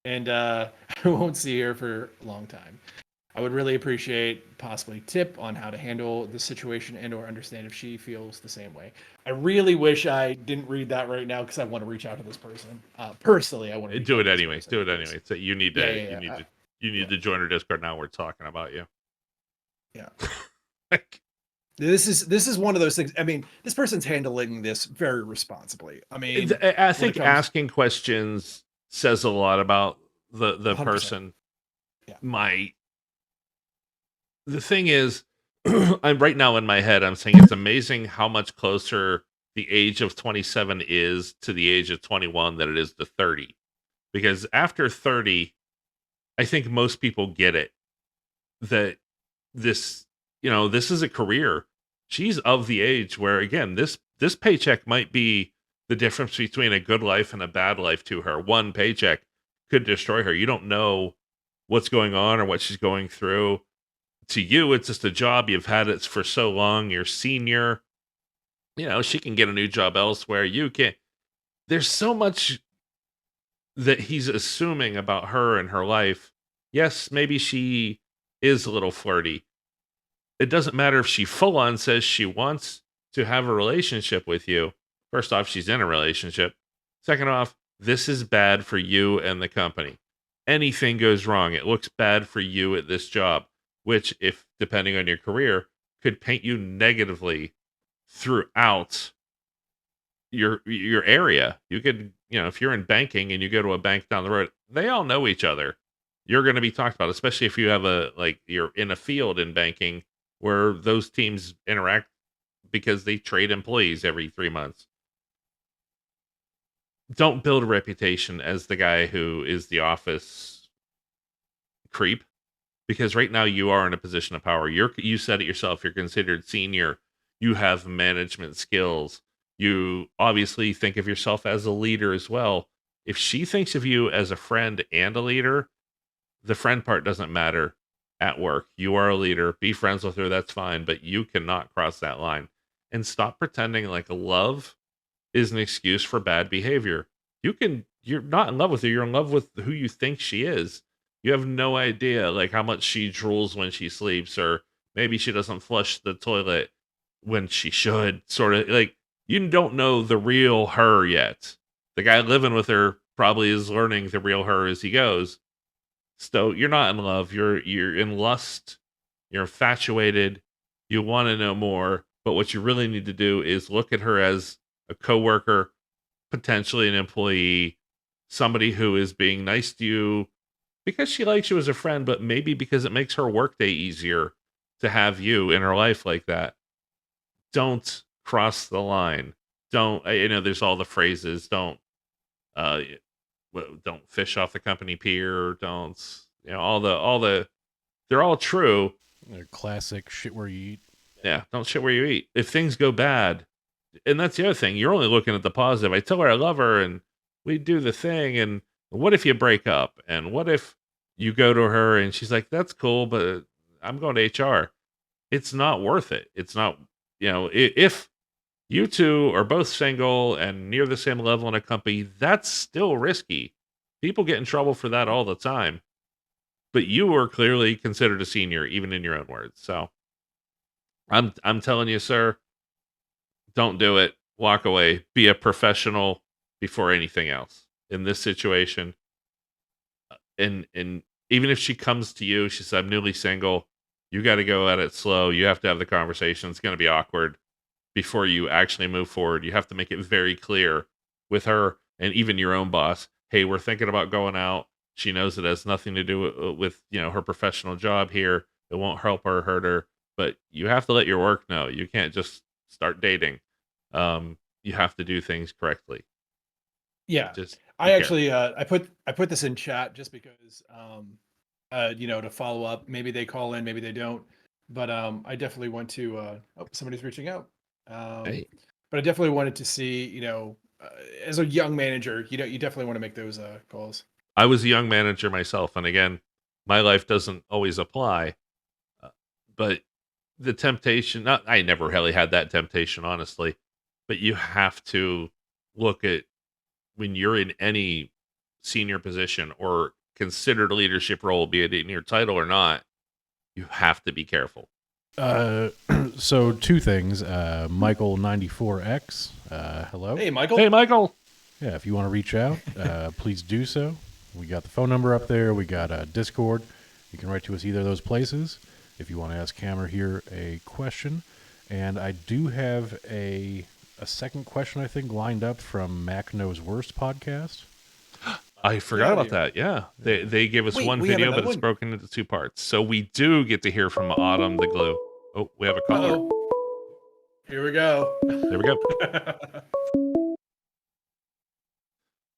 and I won't see her for a long time. I would really appreciate possibly tip on how to handle the situation and or understand if she feels the same way. I really wish I didn't read that right now because I want to reach out to this person. Personally, I want to reach
Do
out
it
to this
anyway.
person
Do it
because
anyway. So you need
yeah,
to.
yeah,
You
yeah,
need to. You
yeah,
need to join our Discord now. We're talking about you.
yeah.
Like,
This is one of those things. I mean, this person's handling this very responsibly. I mean,
I
when it
think
comes
asking questions says a lot about the
100%.
person.
Yeah.
The thing is, I'm right now in my head. I'm saying it's amazing how much closer the age of 27 is to the age of 21 than it is to 30. Because after 30, I think most people get it that this, this is a career. She's of the age where, again, this paycheck might be the difference between a good life and a bad life to her. One paycheck could destroy her. You don't know what's going on or what she's going through. To you, it's just a job. You've had it for so long. You're senior. She can get a new job elsewhere. You can't. There's so much that he's assuming about her and her life. Yes, maybe she is a little flirty. It doesn't matter if she full on says she wants to have a relationship with you. First off, she's in a relationship. Second off, this is bad for you and the company. Anything goes wrong, it looks bad for you at this job, which, if depending on your career, could paint you negatively throughout your area. You could, if you're in banking and you go to a bank down the road, they all know each other. You're going to be talked about, especially if you have you're in a field in banking where those teams interact because they trade employees every 3 months. Don't build a reputation as the guy who is the office creep, because right now you are in a position of power. You said it yourself, you're considered senior. You have management skills. You obviously think of yourself as a leader as well. If she thinks of you as a friend and a leader, the friend part doesn't matter at work. You are a leader. Be friends with her. That's fine. But you cannot cross that line. And stop pretending like love is an excuse for bad behavior. You're not in love with her. You're in love with who you think she is. You have no idea like how much she drools when she sleeps, or maybe she doesn't flush the toilet when she should. Sort of like you don't know the real her yet. The guy living with her probably is learning the real her as he goes. So you're not in love. You're in lust. You're infatuated. You want to know more. But what you really need to do is look at her as a coworker, potentially an employee, somebody who is being nice to you because she likes you as a friend, but maybe because it makes her workday easier to have you in her life like that. Don't cross the line. Don't there's all the phrases. Uh don't fish off the company pier. Don't all the they're all true.
Classic shit where you eat.
Yeah, don't shit where you eat. If things go bad, and that's the other thing, you're only looking at the positive. I tell her I love her and we do the thing, and what if you break up? And what if you go to her and she's like, that's cool, but I'm going to HR. It's not worth it. It's not, if you two are both single and near the same level in a company, that's still risky. People get in trouble for that all the time. But you are clearly considered a senior, even in your own words. So I'm telling you, sir, don't do it. Walk away. Be a professional before anything else in this situation. And even if she comes to you, she says, I'm newly single. You got to go at it slow. You have to have the conversation. It's going to be awkward before you actually move forward. You have to make it very clear with her and even your own boss. Hey, we're thinking about going out. She knows it has nothing to do with her professional job here. It won't help her or hurt her. But you have to let your work know. You can't just start dating. You have to do things correctly.
Yeah.
Just
I actually I put this in chat just because to follow up. Maybe they call in, maybe they don't. But I definitely want to somebody's reaching out.
Hey.
But I definitely wanted to see, as a young manager, you definitely want to make those calls.
I was a young manager myself, and again, my life doesn't always apply. But the temptation, not I never really had that temptation, honestly. But you have to look at when you're in any senior position or considered a leadership role, be it in your title or not, you have to be careful.
So two things. Michael94X. Hello.
Hey, Michael.
Hey, Michael.
Yeah, if you want to reach out, please do so. We got the phone number up there. We got Discord. You can write to us either of those places if you want to ask Hammer here a question. And I do have a second question, I think, lined up from Mac Knows Worst podcast.
I forgot about that. Yeah. They gave us one video, but it's broken into two parts. So we do get to hear from Autumn the Glue. Oh, we have a caller.
Uh-oh. Here we go.
There we go.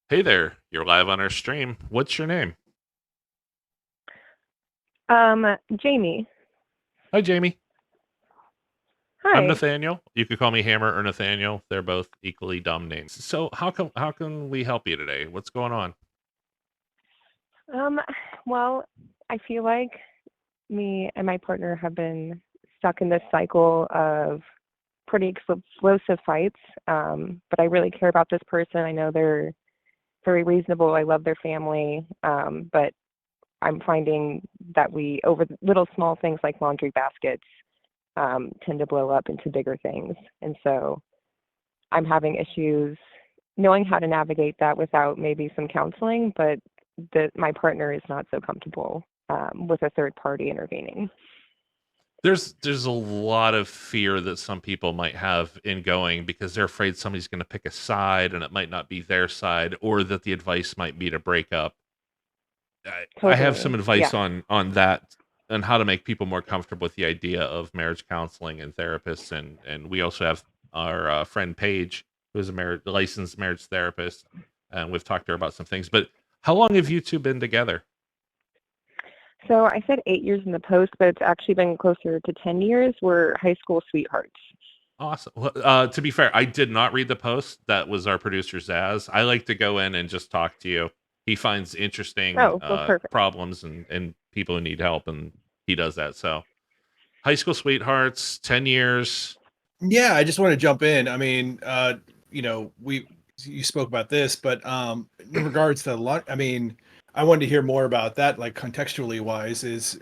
Hey there. You're live on our stream. What's your name?
Jamie.
Hi, Jamie.
Hi.
I'm Nathaniel. You could call me Hammer or Nathaniel. They're both equally dumb names. So how can we help you today? What's going on?
Well, I feel like me and my partner have been stuck in this cycle of pretty explosive fights. But I really care about this person. I know they're very reasonable. I love their family. But I'm finding that we, over little small things like laundry baskets, tend to blow up into bigger things. And so I'm having issues knowing how to navigate that without maybe some counseling, but my partner is not so comfortable with a third party intervening.
There's a lot of fear that some people might have in going because they're afraid somebody's going to pick a side and it might not be their side, or that the advice might be to break up.
Totally.
I have some advice on that and how to make people more comfortable with the idea of marriage counseling and therapists, and we also have our friend Paige, who's a licensed marriage therapist, and we've talked to her about some things. But how long have you two been together?
So I said 8 years in the post, but it's actually been closer to 10 years. We're high school sweethearts.
Awesome. Well, to be fair, I did not read the post. That was our producer, Zazz. I like to go in and just talk to you. He finds interesting problems and people who need help, and he does that. So high school sweethearts, 10 years.
Yeah, I just want to jump in. I mean, you spoke about this, but in regards to I mean, I wanted to hear more about that, like contextually wise. Is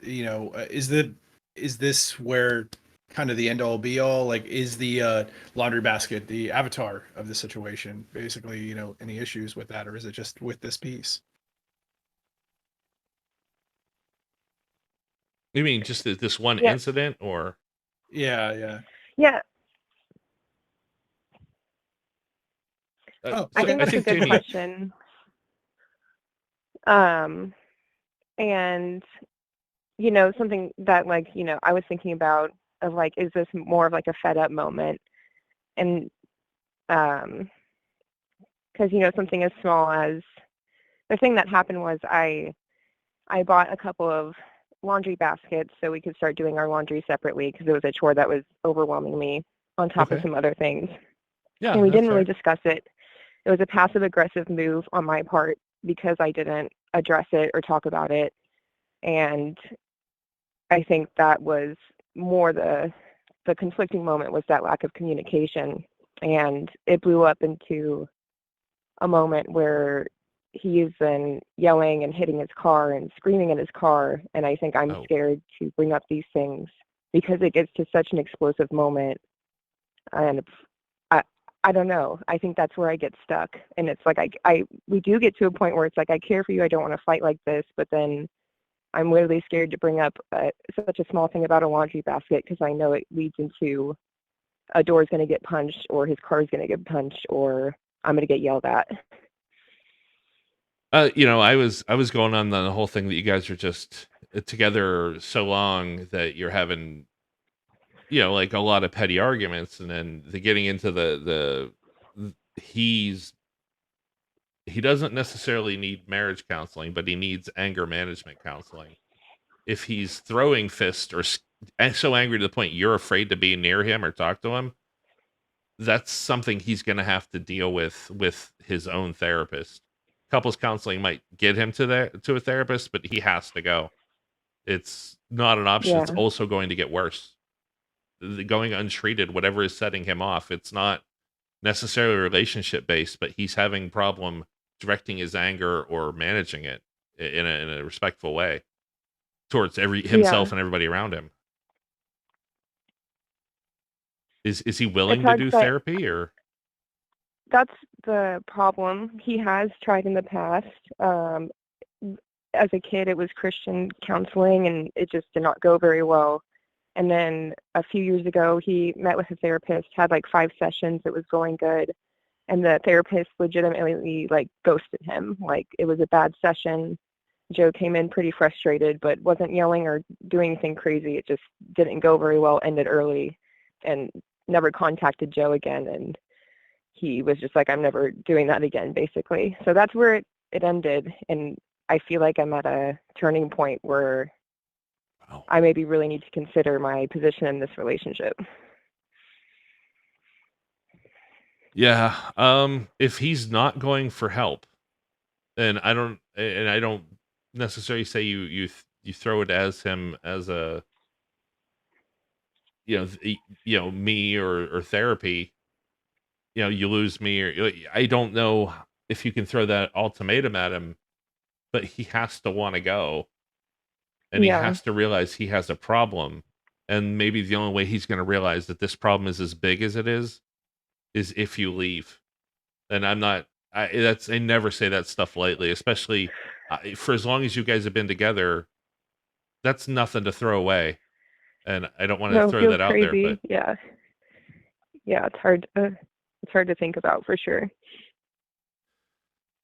this where kind of the end all be all? Like, is the laundry basket the avatar of the situation? Basically, any issues with that, or is it just with this piece?
You mean just this one
Yeah.
incident, or
Yeah, yeah.
Yeah.
Oh,
I
so
okay.
think
I
that's a
think
good
Jamie,
question. And something that like, I was thinking about of like, is this more of like a fed up moment? And because something as small as the thing that happened was I bought a couple of laundry baskets so we could start doing our laundry separately because it was a chore that was overwhelming me on top of
okay,
some other things.
yeah,
And we
that's
didn't really
fair.
discuss it. It was a passive aggressive move on my part because I didn't address it or talk about it. And I think that was more the conflicting moment was that lack of communication. And it blew up into a moment where he's then yelling and hitting his car and screaming in his car. And I think I'm
Oh,
scared to bring up these things because it gets to such an explosive moment. And I, I don't know. I think that's where I get stuck. And it's like, we do get to a point where it's like, I care for you. I don't want to fight like this. But then I'm literally scared to bring up such a small thing about a laundry basket because I know it leads into a door is going to get punched or his car is going to get punched or I'm going to get yelled at.
I was going on the whole thing that you guys are just together so long that you're having, like a lot of petty arguments, and then the getting into he doesn't necessarily need marriage counseling, but he needs anger management counseling. If he's throwing fists or so angry to the point you're afraid to be near him or talk to him, that's something he's going to have to deal with his own therapist. Couples counseling might get him to a therapist, but he has to go. It's not an option. It's
Yeah.
also going to get worse. Going untreated, whatever is setting him off, it's not necessarily relationship based, but he's having problem directing his anger or managing it in a respectful way towards
Yeah.
himself and everybody around him. Is he
It's
willing to
hard
do
to say.
therapy, or
That's the problem. He has tried in the past. As a kid, it was Christian counseling, and it just did not go very well. And then a few years ago, he met with a therapist, had like 5 sessions. It was going good. And the therapist legitimately like ghosted him. Like it was a bad session. Joe came in pretty frustrated, but wasn't yelling or doing anything crazy. It just didn't go very well, ended early, and never contacted Joe again. And he was just like, I'm never doing that again, basically. So that's where it ended. And I feel like I'm at a turning point where
wow.
I maybe really need to consider my position in this relationship.
Yeah, if he's not going for help, and I don't necessarily say you throw it as him as a, me or therapy, you lose me, or I don't know if you can throw that ultimatum at him, but he has to want to go, and he
Yeah.
has to realize he has a problem, and maybe the only way he's going to realize that this problem is as big as it is if you leave. And I'm not. I never say that stuff lightly, especially for as long as you guys have been together. That's nothing to throw away, and I don't want to
No, it
throw
feels
that out there, but
crazy. Yeah. Yeah, it's hard. It's hard to think about for sure.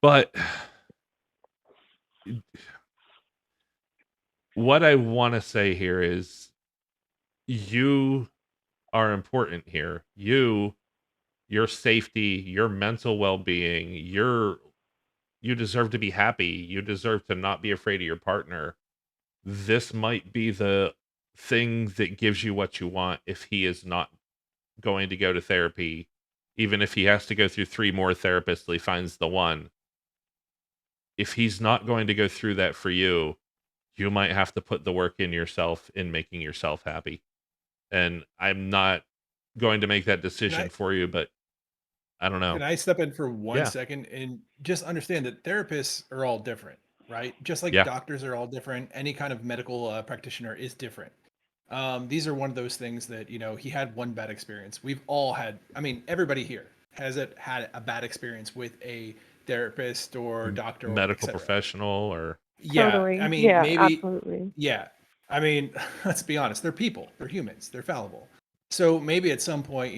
but what I want to say here is you are important here. Your safety, your mental well-being, you deserve to be happy. You deserve to not be afraid of your partner. This might be the thing that gives you what you want if he is not going to go to therapy, even if he has to go through 3 more therapists till he finds the one. If he's not going to go through that for you, you might have to put the work in yourself in making yourself happy. And I'm not going to make that
And
decision
I
for you, but I don't know.
Can I step in for one
Yeah.
second and just understand that therapists are all different, right? Just like
Yeah.
doctors are all different, any kind of medical practitioner is different. These are one of those things that, he had one bad experience. We've all had, I mean, everybody here had a bad experience with a therapist or doctor or
Medical
etc.
professional or
Yeah, I
Totally.
mean,
Yeah,
maybe,
absolutely.
yeah. I mean, let's be honest, they're people, they're humans, they're fallible. So maybe at some point,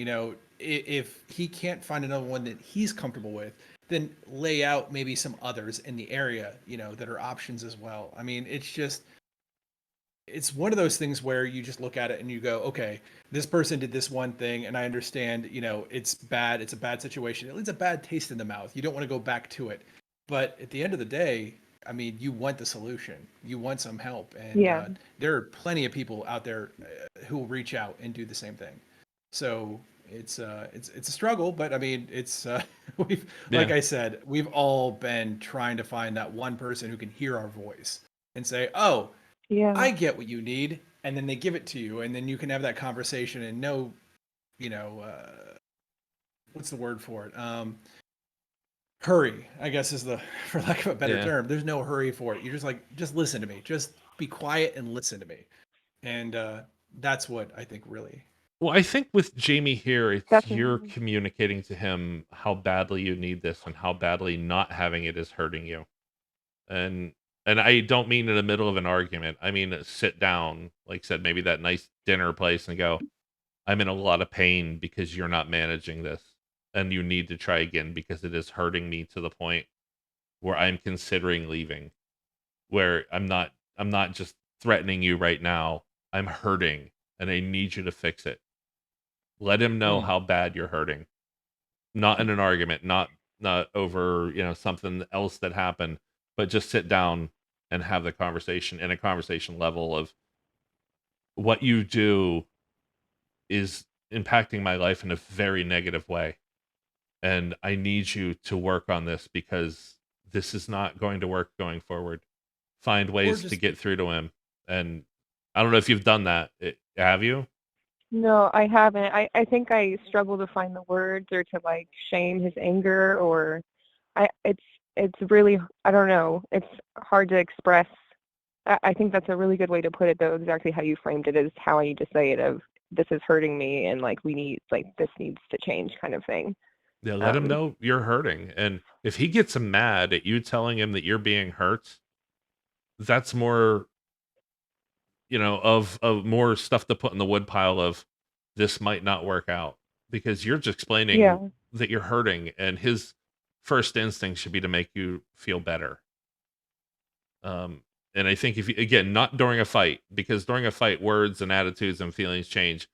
if he can't find another one that he's comfortable with, then lay out maybe some others in the area, that are options as well. I mean, it's one of those things where you just look at it and you go, okay, this person did this one thing, and I understand, it's bad, it's a bad situation, it leaves a bad taste in the mouth. You don't want to go back to it. But at the end of the day, I mean, you want the solution, you want some help, and
Yeah.
there are plenty of people out there who will reach out and do the same thing. So it's a struggle, but I mean, it's we've like
yeah.
I said, we've all been trying to find that one person who can hear our voice and say, oh,
Yeah.
I get what you need, and then they give it to you, and then you can have that conversation and know, you know, what's the word for it? Hurry, I guess is the for lack of a better
Yeah.
term. There's no hurry for it. You're just like, just listen to me. Just be quiet and listen to me, and that's what I think really.
Well, I think with Jamie here, it's you're
Definitely.
communicating to him how badly you need this and how badly not having it is hurting you. And I don't mean in the middle of an argument. I mean sit down, like I said, maybe that nice dinner place and go, I'm in a lot of pain because you're not managing this. And you need to try again because it is hurting me to the point where I'm considering leaving. Where I'm not just threatening you right now. I'm hurting and I need you to fix it. Let him know
Mm.
how bad you're hurting. Not in an argument, not over, something else that happened, but just sit down and have the conversation in a conversation level of what you do is impacting my life in a very negative way. And I need you to work on this because this is not going to work going forward. Find
Or
ways to
just
get through to him. And I don't know if you've done that. Have you?
No, I haven't. I think I struggle to find the words or to like shame his anger or it's really I don't know. It's hard to express. I think that's a really good way to put it though, exactly how you framed it is how I need to say it of this is hurting me and like we need like this needs to change kind of thing.
Yeah, let him
Um
know you're hurting. And if he gets mad at you telling him that you're being hurt, that's more, of more stuff to put in the wood pile of this might not work out because you're just explaining
yeah.
that you're hurting and his first instinct should be to make you feel better. Um, and I think if you, again, not during a fight, because during a fight, words and attitudes and feelings change.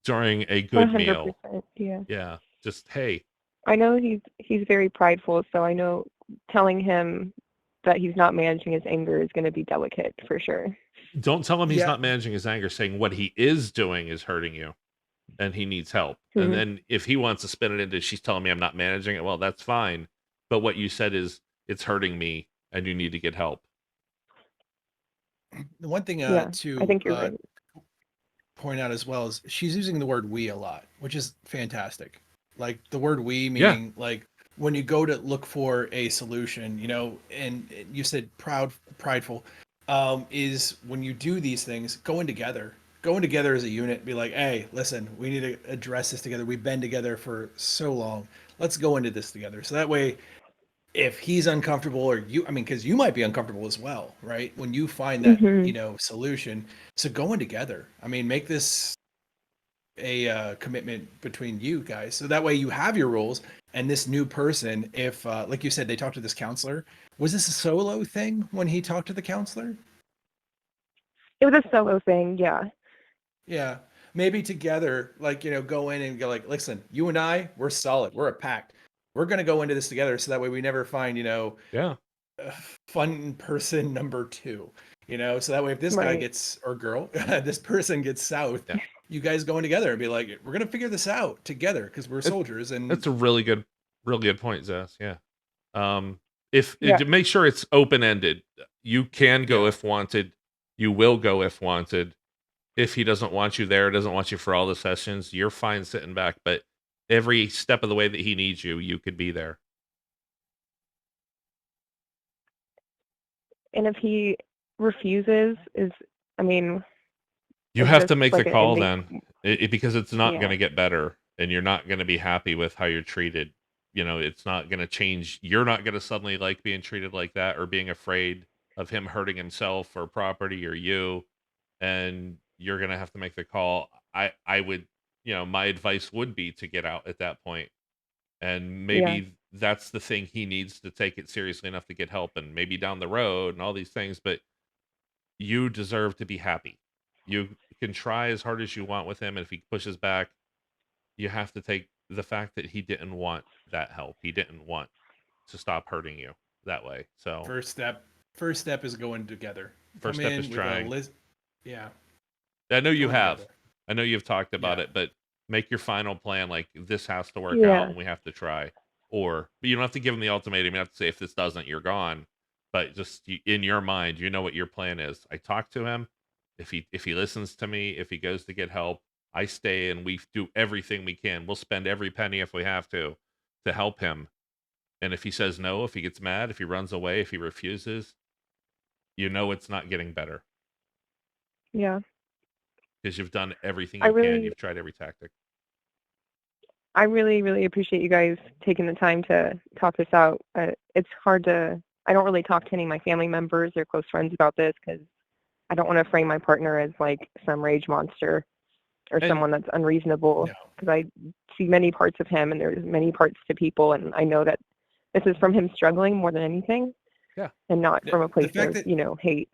During a good meal,
100%. Yeah.
yeah, just hey,
I know he's very prideful, so I know telling him that he's not managing his anger is going to be delicate for sure.
don't tell him he's
yeah.
not managing his anger, saying what he is doing is hurting you and he needs help. And
Mhm.
then if he wants to spin it into she's telling me I'm not managing it, well, that's fine. But what you said is it's hurting me and you need to get help.
The one thing
Yeah. I
to
think you're right.
point out as well is she's using the word we a lot, which is fantastic. Like the word we
Yeah.
meaning like when you go to look for a solution, and you said prideful, is when you do these things, going together as a unit, be like, hey, listen, we need to address this together. We've been together for so long. Let's go into this together. So that way, if he's uncomfortable or you, I mean, because you might be uncomfortable as well, right? When you find that,
Mhm.
solution. So going together, I mean, make this a commitment between you guys. So that way you have your rules and this new person, if, like you said, they talked to this counselor, was this a solo thing when he talked to the counselor?
It was a solo thing, yeah.
Yeah. Maybe together, like, go in and go like, listen, you and I, we're solid. We're a pact. We're going to go into this together. So that way we never find,
Yeah.
fun person number two, so that way if this guy
Right.
gets or girl this person gets south,
Yeah.
you guys going together and be like, we're gonna figure this out together because we're
It,
soldiers. And
that's a really good point, Zess. Yeah. If
Yeah.
to make sure it's open ended, you can go
yeah,
if wanted. You will go if wanted. If he doesn't want you there, doesn't want you for all the sessions, you're fine sitting back. But every step of the way that he needs you, you could be there.
And if he refuses, I mean,
You
is
have
this
to make the
like an
call
ending?
then, because it's not going
Yeah.
to get better, and you're not going to be happy with how you're treated. It's not going to change. You're not going to suddenly like being treated like that or being afraid of him hurting himself or property or you, and you're going to have to make the call. I would, my advice would be to get out at that point, and
Yeah.
maybe that's the thing, he needs to take it seriously enough to get help, and maybe down the road and all these things, but you deserve to be happy. You can try as hard as you want with him, and if he pushes back, you have to take the fact that he didn't want that help. He didn't want to stop hurting you that way. So
First step is going together.
first
Come
step is
in with a
trying.
list. Yeah,
I know you
going
have.
together.
I know you've talked about
Yeah.
it, but make your final plan like this has to work out
Yeah.
and we have to try. But you don't have to give him the ultimatum. You have to say if this doesn't, you're gone. But just in your mind, you know what your plan is. I talk to him. If he listens to me, if he goes to get help, I stay and we do everything we can. We'll spend every penny if we have to help him. And if he says no, if he gets mad, if he runs away, if he refuses, it's not getting better
Yeah.
because you've done everything
I
you can.
really,
You've tried every tactic.
I really, really appreciate you guys taking the time to talk this out. It's hard I don't really talk to any of my family members or close friends about this because I don't want to frame my partner as like some rage monster or
And
someone that's unreasonable
No.
because I see many parts of him and there's many parts to people. And I know that this is from him struggling more than anything
yeah,
and not from a
The
place
fact
of,
that
hate.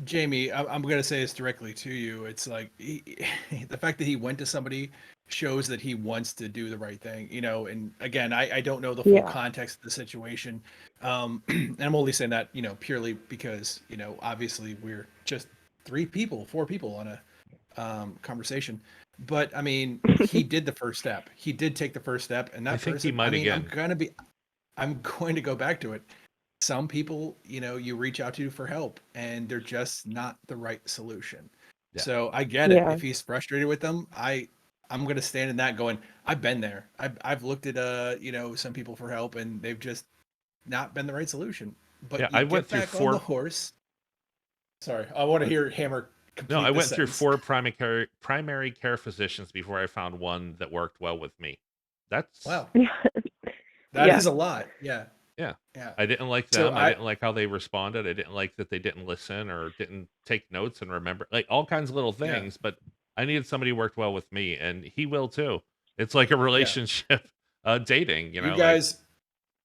Jamie, I'm going to say this directly to you. It's like the fact that he went to somebody shows that he wants to do the right thing, And again, I don't know the full
Yeah.
context of the situation, and I'm only saying that, purely because, obviously we're just 4 people on a conversation. But I mean, he did the first step. He did take the first step, and
I
that
think he
person. I
might
mean,
again.
I'm going to go back to it. Some people, you reach out to for help and they're just not the right solution.
Yeah.
So I get it.
Yeah.
If he's frustrated with them, I'm going to stand in that going, I've been there. I've looked at, some people for help and they've just not been the right solution. But
Yeah,
you
I went
get
through
back on the
4.
horse. Sorry, I want to hear Hammer
No, I
complete the
went through
sentence.
4 primary care physicians before I found one that worked well with me. That's
Wow.
Yeah.
That
Yeah.
is a lot. Yeah.
yeah.
Yeah.
I didn't like
So
them. I didn't like how they responded. I didn't like that they didn't listen or didn't take notes and remember, like all kinds of little
yeah.
things. But I needed somebody who worked well with me, and he will too. It's like a
Yeah.
relationship, dating.
You
Like
guys,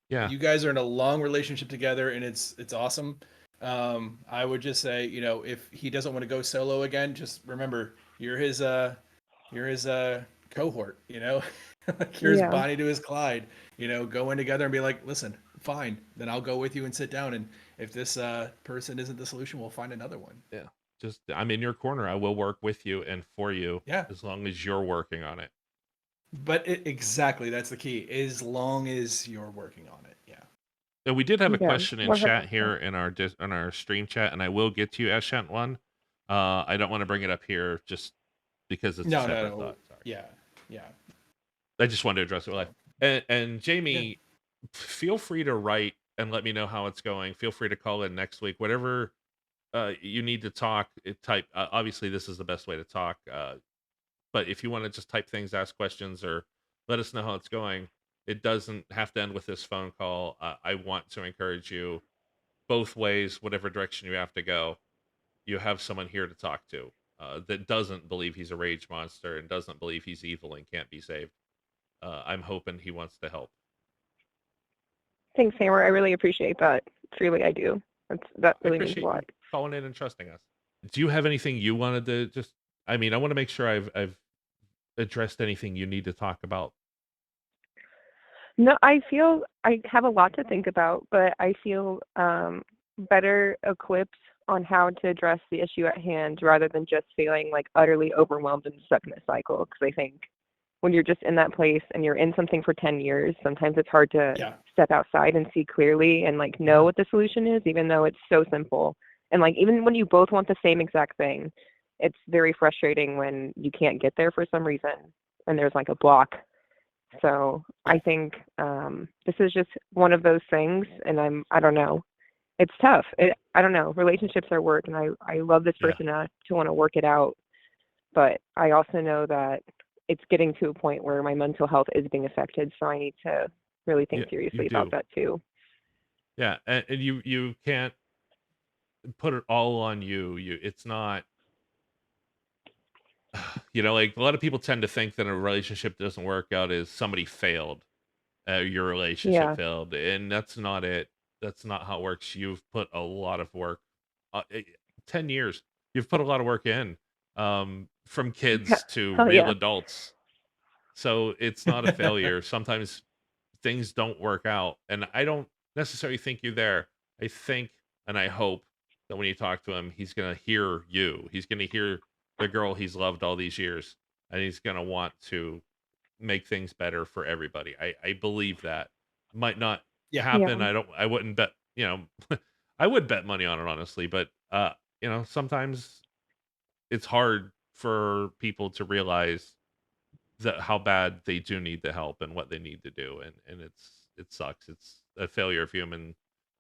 yeah,
you guys are in a long relationship together and it's awesome. I would just say, if he doesn't want to go solo again, just remember you're his cohort, like you're his
Yeah.
Bonnie to his Clyde, go in together and be like, listen, fine, then I'll go with you and sit down, and if this person isn't the solution, we'll find another one.
yeah. Just I'm in your corner. I will work with you and for you
Yeah.
as long as you're working on it.
But exactly, that's the key, as long as you're working on it. Yeah.
And we did have a
Yeah.
question in chat
100%.
here in our stream chat, and I will get to you, Ashant one. I don't want to bring it up here just because it's a
No,
separate
no.
thought. Sorry.
Yeah. Yeah.
I just wanted to address it.
So,
And Jamie,
yeah.
feel free to write and let me know how it's going. Feel free to call in next week. Whatever you need to talk, type. Obviously, this is the best way to talk. But if you want to just type things, ask questions, or let us know how it's going, it doesn't have to end with this phone call. I want to encourage you both ways, whatever direction you have to go. You have someone here to talk to that doesn't believe he's a rage monster and doesn't believe he's evil and can't be saved. I'm hoping he wants to help.
Thanks, Hammer. I really appreciate that. Truly, I do. That
I
really means a
appreciate
lot.
you calling in and trusting us. Do you have anything you wanted to just? I mean, I want to make sure I've addressed anything you need to talk about.
No, I feel I have a lot to think about, but I feel better equipped on how to address the issue at hand rather than just feeling like utterly overwhelmed and stuck in a cycle. Because I think when you're just in that place and you're in something for 10 years, sometimes it's hard to
Yeah.
step outside and see clearly and like know what the solution is, even though it's so simple. And like even when you both want the same exact thing, it's very frustrating when you can't get there for some reason and there's like a block. So I think this is just one of those things, and I don't know. It's tough. I don't know. Relationships are work, and I love this
Yeah.
person to want to work it out. But I also know that it's getting to a point where my mental health is being affected. So I need to really think
Yeah, you
seriously about
do.
that too.
Yeah, and you can't put it all on you. It's not, like a lot of people tend to think that a relationship doesn't work out is somebody failed, your relationship
Yeah.
failed, and that's not it. That's not how it works. You've put a lot of work, 10 years. You've put a lot of work in, from kids to
Oh
real
yeah.
adults. So it's not a failure. Sometimes things don't work out, and I don't necessarily think you're there. I think and I hope that when you talk to him, he's gonna hear you. He's gonna hear the girl he's loved all these years, and he's gonna want to make things better for everybody. I believe that. Might not
Yeah.
happen.
Yeah.
I wouldn't bet, I would bet money on it honestly, but sometimes it's hard for people to realize that how bad they do need the help and what they need to do, and it sucks. It's a failure of humans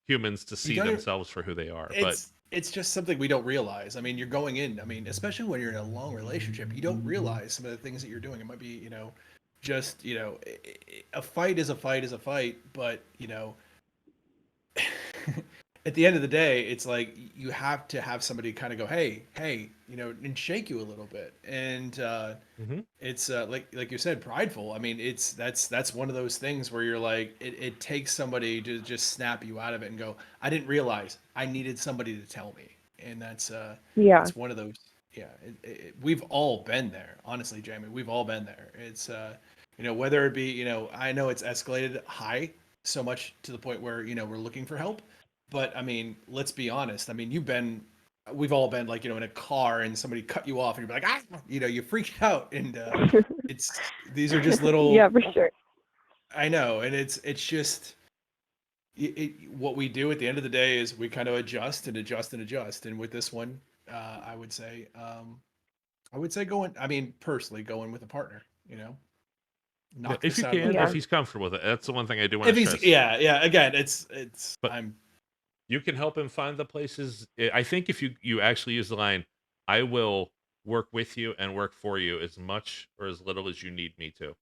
to
You
see
don't even,
themselves for who they are. But
it's just something we don't realize. I mean, you're going in. I mean, especially when you're in a long relationship, you don't realize some of the things that you're doing. It might be, just a fight is a fight is a fight, but at the end of the day, it's like you have to have somebody kind of go, hey, and shake you a little bit. And
mhm.
it's like you said, prideful. I mean, that's one of those things where you're like, it takes somebody to just snap you out of it and go, I didn't realize I needed somebody to tell me. And
Yeah.
that's one of those. Yeah, we've all been there, honestly, Jamie. We've all been there. It's whether it be, I know it's escalated high so much to the point where we're looking for help, but I mean, let's be honest. I mean, we've all been like, in a car and somebody cut you off and you're like, you freak out. And these are just
Yeah,
little,
for sure.
I know. And it's just, what we do at the end of the day is we kind of adjust and adjust and adjust. And with this one, I would say, going, I mean, personally going with a partner,
Yeah,
knock
if
this
you
out of the
can, if
Yeah.
he's
park.
comfortable with it, that's the one thing I do want
If
to
he's,
stress.
yeah. Again,
But
I'm,
you can help him find the places. I think if you actually use the line, I will work with you and work for you as much or as little as you need me to.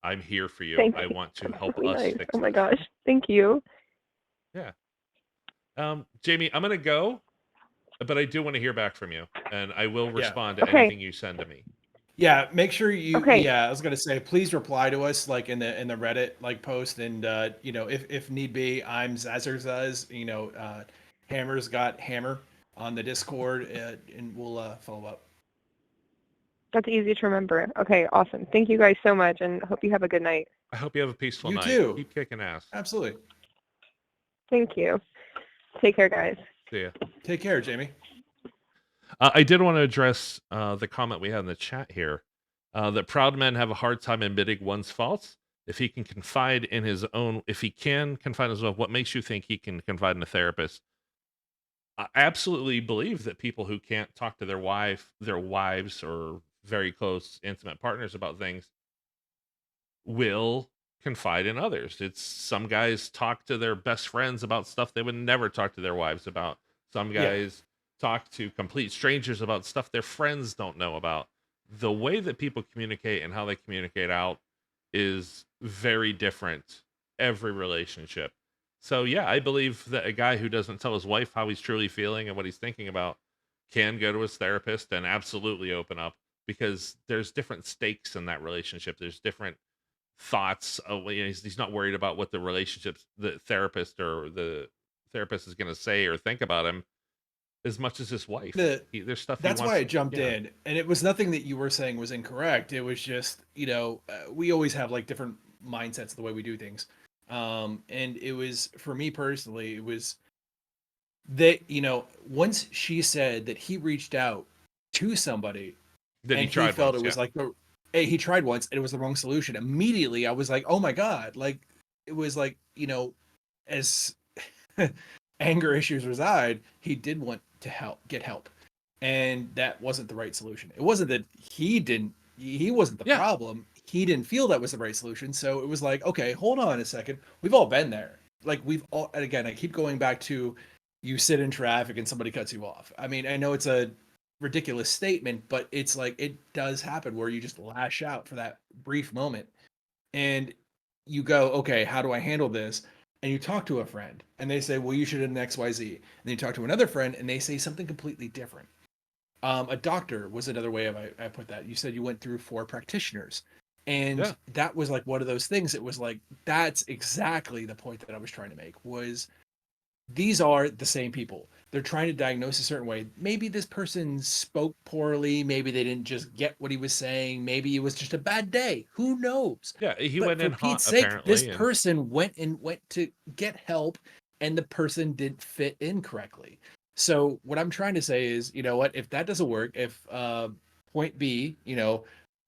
I'm here for you.
Thank
I
you.
want to
That's
help
really
us
nice.
fix
Oh my
this.
gosh. Thank you.
Yeah. Jamie, I'm gonna go, but I do want to hear back from you, and I will
yeah.
respond to
Okay.
anything you send to me.
Yeah, make sure you.
Okay.
Yeah, I was gonna say, please reply to us like in the Reddit like post, and if need be, I'm Zazz. Hammer's got Hammer on the Discord, and we'll follow up.
That's easy to remember. Okay, awesome. Thank you guys so much, and hope you have a good night.
I hope you have a peaceful
You
night.
too.
Keep kicking ass.
Absolutely.
Thank you. Take care, guys.
See ya.
Take care, Jamie.
I did want to address the comment we had in the chat here, that proud men have a hard time admitting one's faults. If he can confide in his own, if he can confide in his own, what makes you think he can confide in a therapist? I absolutely believe that people who can't talk to their wives, or very close, intimate partners about things will confide in others. It's some guys talk to their best friends about stuff they would never talk to their wives about. Some
Yeah.
guys talk to complete strangers about stuff their friends don't know about. The way that people communicate and how they communicate out is very different every relationship. So yeah, I believe that a guy who doesn't tell his wife how he's truly feeling and what he's thinking about can go to his therapist and absolutely open up, because there's different stakes in that relationship. There's different thoughts. He's not worried about what the therapist is going to say or think about him as much as his wife.
The
There's stuff he
That's why
wants.
I jumped
Yeah,
in, and it was nothing that you were saying was incorrect. It was just, we always have like different mindsets of the way we do things. And it was, for me personally, it was that, once she said that he reached out to somebody
that he
and he
tried
felt
once.
it was
Yeah,
like hey, he tried once and it was the wrong solution. Immediately, I was like, oh my God, like it was like, as anger issues reside, he did want to get help, and that wasn't the right solution. It wasn't that he wasn't the
yeah.
problem. he didn't feel that was the right solution. So it was like, okay, hold on a second. We've all been there. Like we've all, and again, I keep going back to you sit in traffic and somebody cuts you off. I mean, I know it's a ridiculous statement, but it's like it does happen where you just lash out for that brief moment and you go, okay, how do I handle this? And you talk to a friend and they say, well, you should have an XYZ. And then you talk to another friend and they say something completely different. A doctor was another way of I put that. You said you went through 4 practitioners. And
Yeah.
that was like one of those things. It was like, that's exactly the point that I was trying to make was these are the same people. They're trying to diagnose a certain way. Maybe this person spoke poorly. Maybe they didn't just get what he was saying. Maybe it was just a bad day. Who knows?
Yeah, he
But
went
for
in hot
Pete's sake, this
apparently, and
person went to get help, and the person didn't fit in correctly. So what I'm trying to say is, you know what? If that doesn't work, if point B,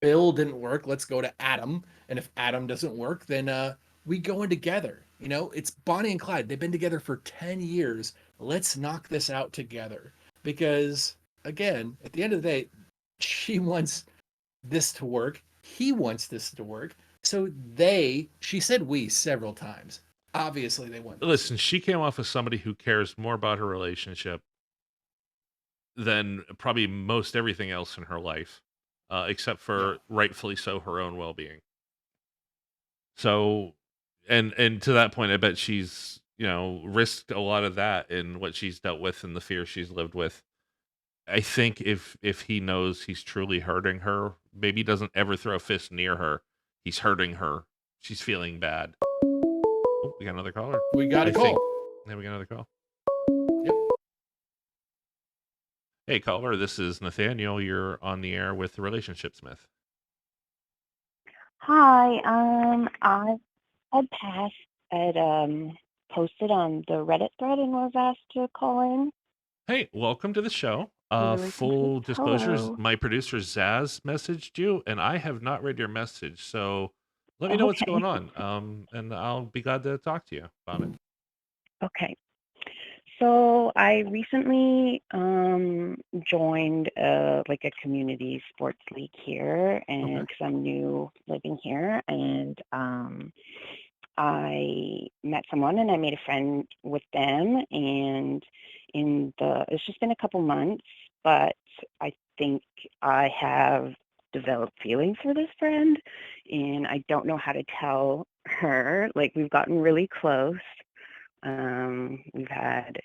Bill didn't work, let's go to Adam. And if Adam doesn't work, then we go in together. It's Bonnie and Clyde. They've been together for 10 years. Let's knock this out together. Because, again, at the end of the day, she wants this to work. He wants this to work. So she said we several times. Obviously, they want this.
listen, she came off as somebody who cares more about her relationship than probably most everything else in her life, except
Yeah.
for rightfully so her own well-being. So, and to that point, I bet she's risked a lot of that in what she's dealt with and the fear she's lived with. I think if he knows he's truly hurting her, maybe he doesn't ever throw a fist near her. He's hurting her. She's feeling bad. Oh, we got another caller.
We got a
I
call.
think. Yeah, we got another call.
Yep.
Hey, caller, this is Nathaniel. You're on the air with the Relationship Smith.
Hi, I had passed had posted on the Reddit thread and was asked to call in
Hey, welcome to the show.
for
Full
relationships.
disclosures,
Hello.
my producer Zazz messaged you, and I have not read your message. So let me know what's
Okay.
going on, and I'll be glad to talk to you about it.
Okay. So I recently joined like a community sports league here, and
Okay.
because I'm new living here, and I met someone and I made a friend with them, and it's just been a couple months, but I think I have developed feelings for this friend, and I don't know how to tell her. Like, we've gotten really close. We've had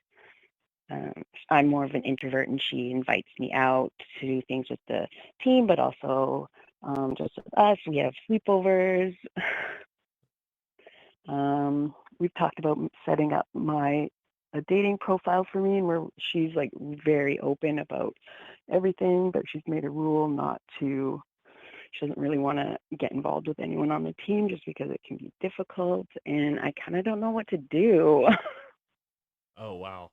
I'm more of an introvert, and she invites me out to do things with the team, but also just with us. We have sleepovers. We've talked about setting up a dating profile for me, and where she's like very open about everything, but she's made a rule not to. She doesn't really want to get involved with anyone on the team just because it can be difficult, and I kind of don't know what to do.
Oh wow.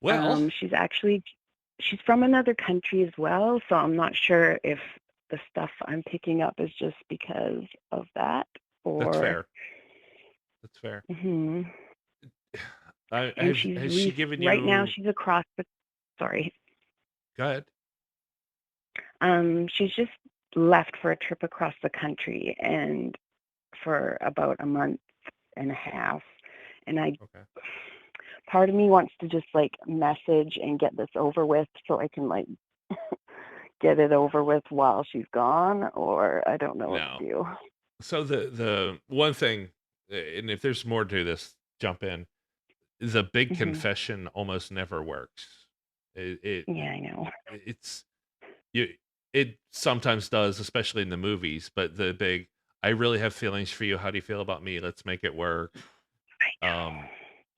Well,
She's from another country as well, so I'm not sure if the stuff I'm picking up is just because of that
that's
or.
fair. That's fair.
hmm
Has
And she's
she given
right now
you?
she's across the. Sorry.
Go ahead.
She's just left for a trip across the country and for about a month and a half, and
Okay.
part of me wants to just like message and get this over with so I can like get it over with while she's gone, or I don't know what
No.
to do.
So the one thing, and if there's more to this, jump in. The big
hmm
confession almost never works. It
Yeah, I know.
it's you. It sometimes does, especially in the movies. But the big, I really have feelings for you. How do you feel about me? Let's make it work.
I know.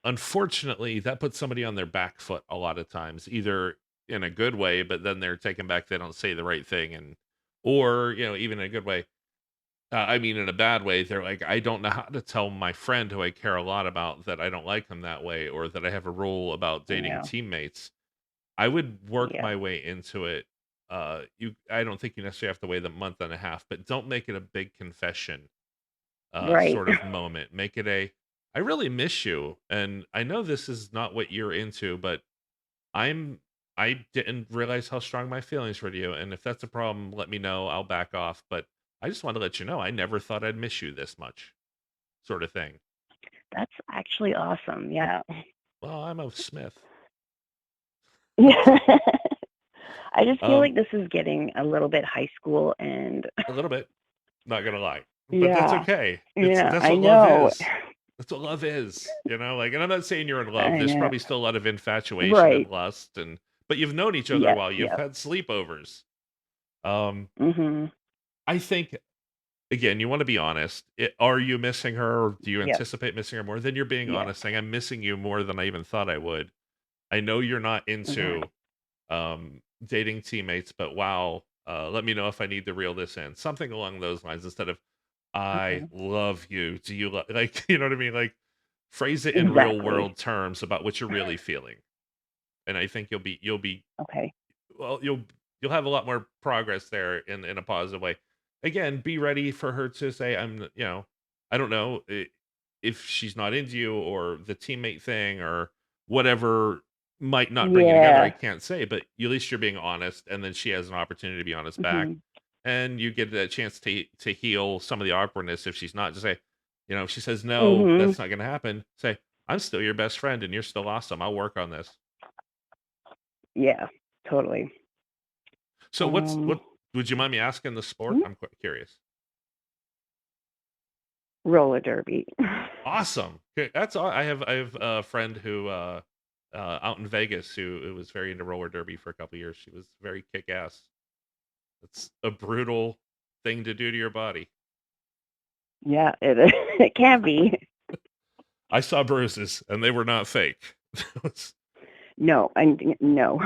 Unfortunately, that puts somebody on their back foot a lot of times, either in a good way, but then they're taken back. They don't say the right thing, or even in a good way. I mean, in a bad way, they're like, I don't know how to tell my friend who I care a lot about that I don't like him that way, or that I have a rule about
I
dating
know.
teammates. I would work
Yeah.
my way into it. I don't think you necessarily have to wait a month and a half, but don't make it a big confession
Right.
sort of moment. Make it I really miss you, and I know this is not what you're into, but I'm I didn't realize how strong my feelings were to you, and if that's a problem, let me know. I'll back off, but I just want to let you know I never thought I'd miss you this much, sort of thing.
That's actually awesome. Yeah.
Well, I'm a Smith.
Yeah. I just feel
Um,
like this is getting a little bit high school and
a little bit, not gonna lie, but that's
yeah.
okay.
Yeah,
That's
I
what love
know.
is. That's what love is, like. And I'm not saying you're in love.
I
There's
know.
probably still a lot of infatuation and
Right.
lust, but you've known each other
Yes,
while. You've
yep.
had sleepovers. Um,
Mhm.
I think again, you want to be honest. Are you missing her, or do you
Yep.
anticipate missing her more? Then you're being
Yes.
honest, saying I'm missing you more than I even thought I would. I know you're not
Mhm.
into dating teammates, but wow, let me know if I need to reel this in. Something along those lines instead of I
Okay.
love you. Do you like you know what I mean? Like phrase it in real
Exactly.
world terms about what you're really feeling. And I think you'll be
Okay.
well, you'll have a lot more progress there in a positive way. Again, be ready for her to say, I don't know if she's not into you or the teammate thing or whatever might not bring you together. I
Yeah.
can't say, but at least you're being honest, and then she has an opportunity to be honest back,
Mhm.
and you get that chance to heal some of the awkwardness. If she's not, just say, if she says no,
Mhm.
that's not going to happen. Say, I'm still your best friend, and you're still awesome. I'll work on this.
Yeah. Totally.
So what would you mind me asking the sport?
mhm.
I'm quite curious.
Roller derby.
Awesome. Okay, that's all. I have a friend who out in Vegas who was very into roller derby for a couple years. She was very kick ass. It's a brutal thing to do to your body.
Yeah, it it can be.
I saw bruises and they were not fake.
No, no.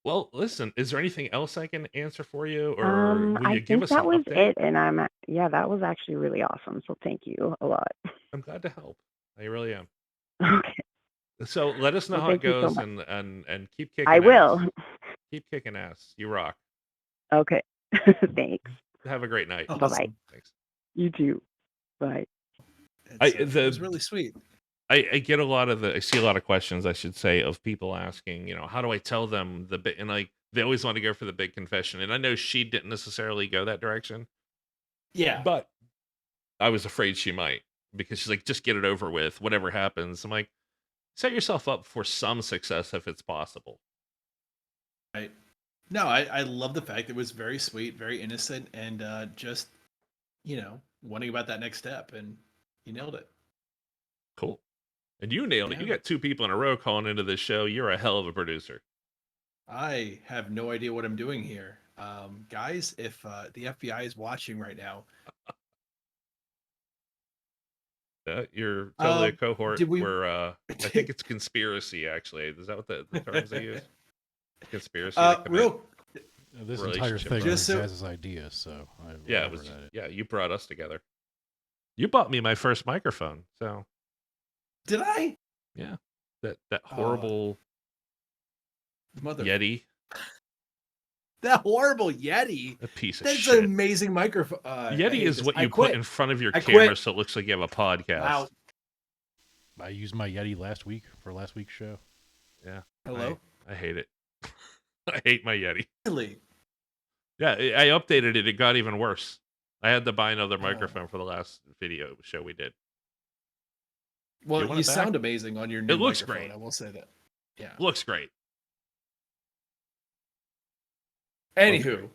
Well, listen, is there anything else I can answer for you, or will
I
you give
think
us
that
an
was
update?
it, and yeah, that was actually really awesome. So thank you a lot.
I'm glad to help. I really am.
Okay.
So let us know
Well,
how it
thank you so
goes,
much.
and keep
I
kicking
will.
ass. Keep kicking ass. You rock.
Okay. Thanks.
Have a great night.
Bye-bye.
Awesome.
Thanks.
You too. Bye.
It was really sweet.
I get I see a lot of questions, I should say, of people asking, how do I tell them the bit, and like they always want to go for the big confession. And I know she didn't necessarily go that direction,
Yeah.
but I was afraid she might, because she's like, just get it over with, whatever happens. I'm like, set yourself up for some success if it's possible.
Right. No, I love the fact it was very sweet, very innocent, and just wanting about that next step, and you nailed it.
Cool. And you nailed it.
Yeah.
You got 2 people in a row calling into this show. You're a hell of a producer.
I have no idea what I'm doing here, guys. If the FBI is watching right now,
You're totally a cohort
did we?
where I think it's conspiracy, actually. Is that what the terms they use? Conspiracy to commit
real
This entire
relationship
thing was
Just so-
Jazz's idea, so I
Yeah, it
went
was.
over that.
Yeah, you brought us together. You bought me my first microphone, so
did I?
yeah, that horrible
Mother
Yeti,
that horrible Yeti.
a piece of
That's
shit.
an amazing microphone.
Yeti is what you put in front of your
I
camera,
quit.
so it looks like you have a podcast.
Wow.
I used my Yeti last week for last week's show.
Yeah.
Hello.
I hate it. I hate my Yeti.
Really?
Yeah, I updated it. It got even worse. I had to buy another microphone for the last video show we did.
Well,
want
you
it back?
sound amazing on your new
looks
microphone.
great.
I will say that. Yeah.
Looks great.
Anywho,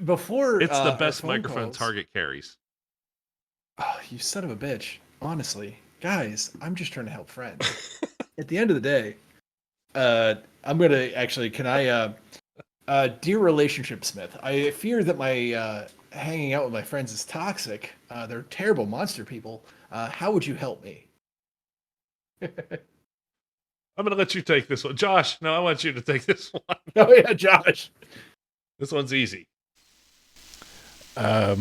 before
It's the
our
best
phone
microphone
calls-
Target carries.
Oh, you son of a bitch! Honestly, guys, I'm just trying to help friends. At the end of the day, I'm gonna actually. Can I, dear relationship Smith? I fear that my hanging out with my friends is toxic. They're terrible monster people. How would you help me?
I'm going to let you take this one. Josh, no, I want you to take this one.
Oh yeah, Josh.
This one's easy.
I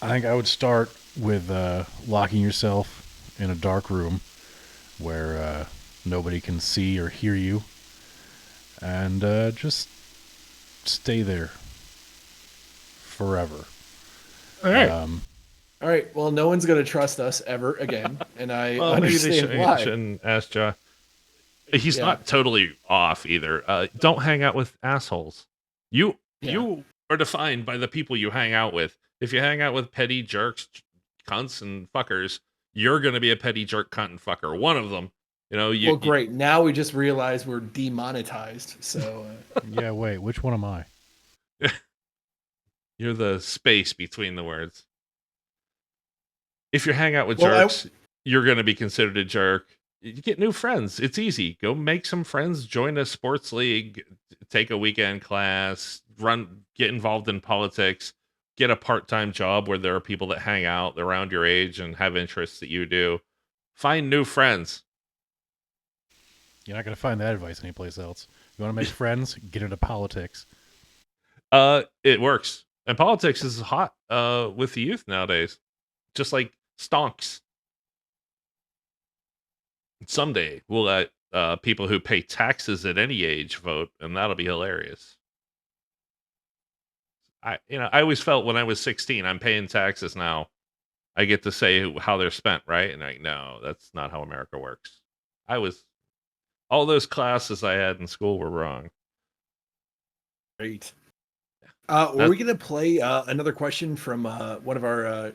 think I would start with locking yourself in a dark room where nobody can see or hear you, and just stay there forever.
All right. All right. Well, no one's gonna trust us ever again, and I understand why.
shouldn't ask Josh. He's
Yeah.
not totally off either. Don't hang out with assholes. You
Yeah.
You are defined by the people you hang out with. If you hang out with petty jerks, cunts, and fuckers, you're going to be a petty jerk, cunt, and fucker. One of them. You know,
Well, great. Now we just realized we're demonetized. So
Yeah, wait, which one am I?
you're the space between the words. If you hang out with
Well,
jerks, you're going to be considered a jerk. You get new friends. It's easy. Go make some friends, join a sports league, take a weekend class, get involved in politics, get a part-time job where there are people that hang out around your age and have interests that you do. Find new friends.
You're not going to find that advice anyplace else. You want to make friends? Get into politics.
It works. And politics is hot with the youth nowadays. Just like stonks. Someday we'll let people who pay taxes at any age vote, and that'll be hilarious. I always felt when I was 16, I'm paying taxes now. I get to say how they're spent, right? And no, that's not how America works. All those classes I had in school were wrong.
great. Were we gonna play another question from one of our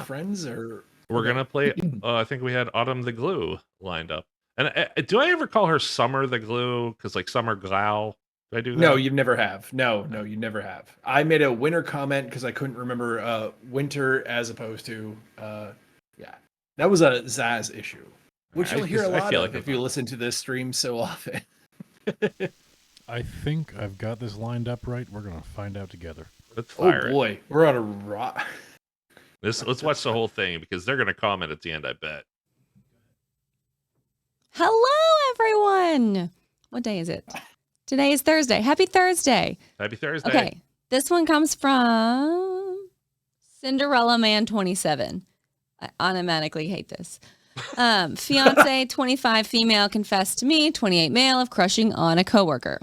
friends, or
we're gonna play? I think we had Autumn the Glue lined up. And do I ever call her Summer the Glue? Because like Summer Glau. Do I do that?
No, you never have. No, you never have. I made a winter comment because I couldn't remember winter as opposed to yeah. That was a Zazz issue, which you'll hear a lot of if you listen to this stream so often.
I think I've got this lined up right. We're going to find out together.
Let's fire
it. Boy, we're on a rock.
Let's watch the whole thing because they're going to comment at the end, I bet.
Hello, everyone. What day is it? Today is Thursday. Happy Thursday.
Happy Thursday.
Okay, this one comes from Cinderella Man 27. I automatically hate this. Fiance 25 female confessed to me 28 male of crushing on a coworker.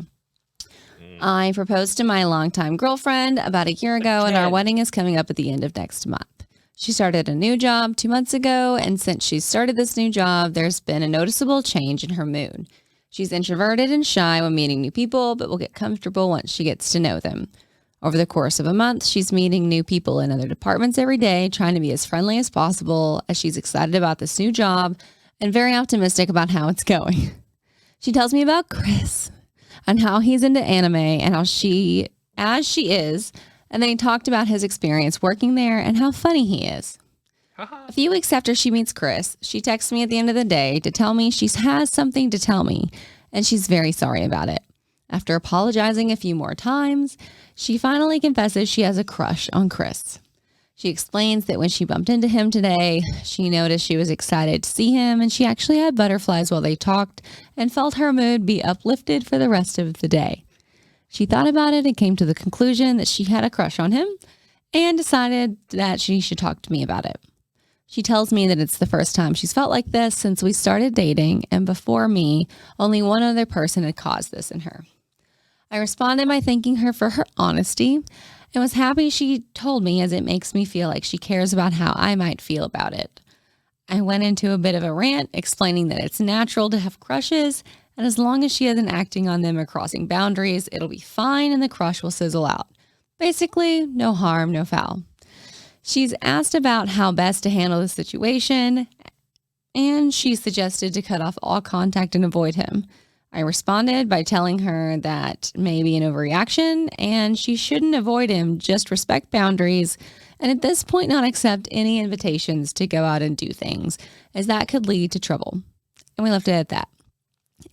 I proposed to my longtime girlfriend about a year ago, and our wedding is coming up at the end of next month. She started a new job 2 months ago, and since she started this new job, there's been a noticeable change in her mood. She's introverted and shy when meeting new people, but will get comfortable once she gets to know them. Over the course of a month, she's meeting new people in other departments every day, trying to be as friendly as possible as she's excited about this new job and very optimistic about how it's going. She tells me about Chris and how he's into anime and how she is, and then he talked about his experience working there and how funny he is. A few weeks after she meets Chris, she texts me at the end of the day to tell me she has something to tell me, and she's very sorry about it. After apologizing a few more times, she finally confesses she has a crush on Chris. She explains that when she bumped into him today, she noticed she was excited to see him, and she actually had butterflies while they talked and felt her mood be uplifted for the rest of the day. She thought about it and came to the conclusion that she had a crush on him and decided that she should talk to me about it. She tells me that it's the first time she's felt like this since we started dating, and before me, only one other person had caused this in her. I responded by thanking her for her honesty and was happy she told me, as it makes me feel like she cares about how I might feel about it. I went into a bit of a rant explaining that it's natural to have crushes, and as long as she isn't acting on them or crossing boundaries, it'll be fine and the crush will sizzle out. Basically, no harm, no foul. She's asked about how best to handle the situation, and she suggested to cut off all contact and avoid him. I responded by telling her that may be an overreaction and she shouldn't avoid him, just respect boundaries, and at this point not accept any invitations to go out and do things, as that could lead to trouble. And we left it at that.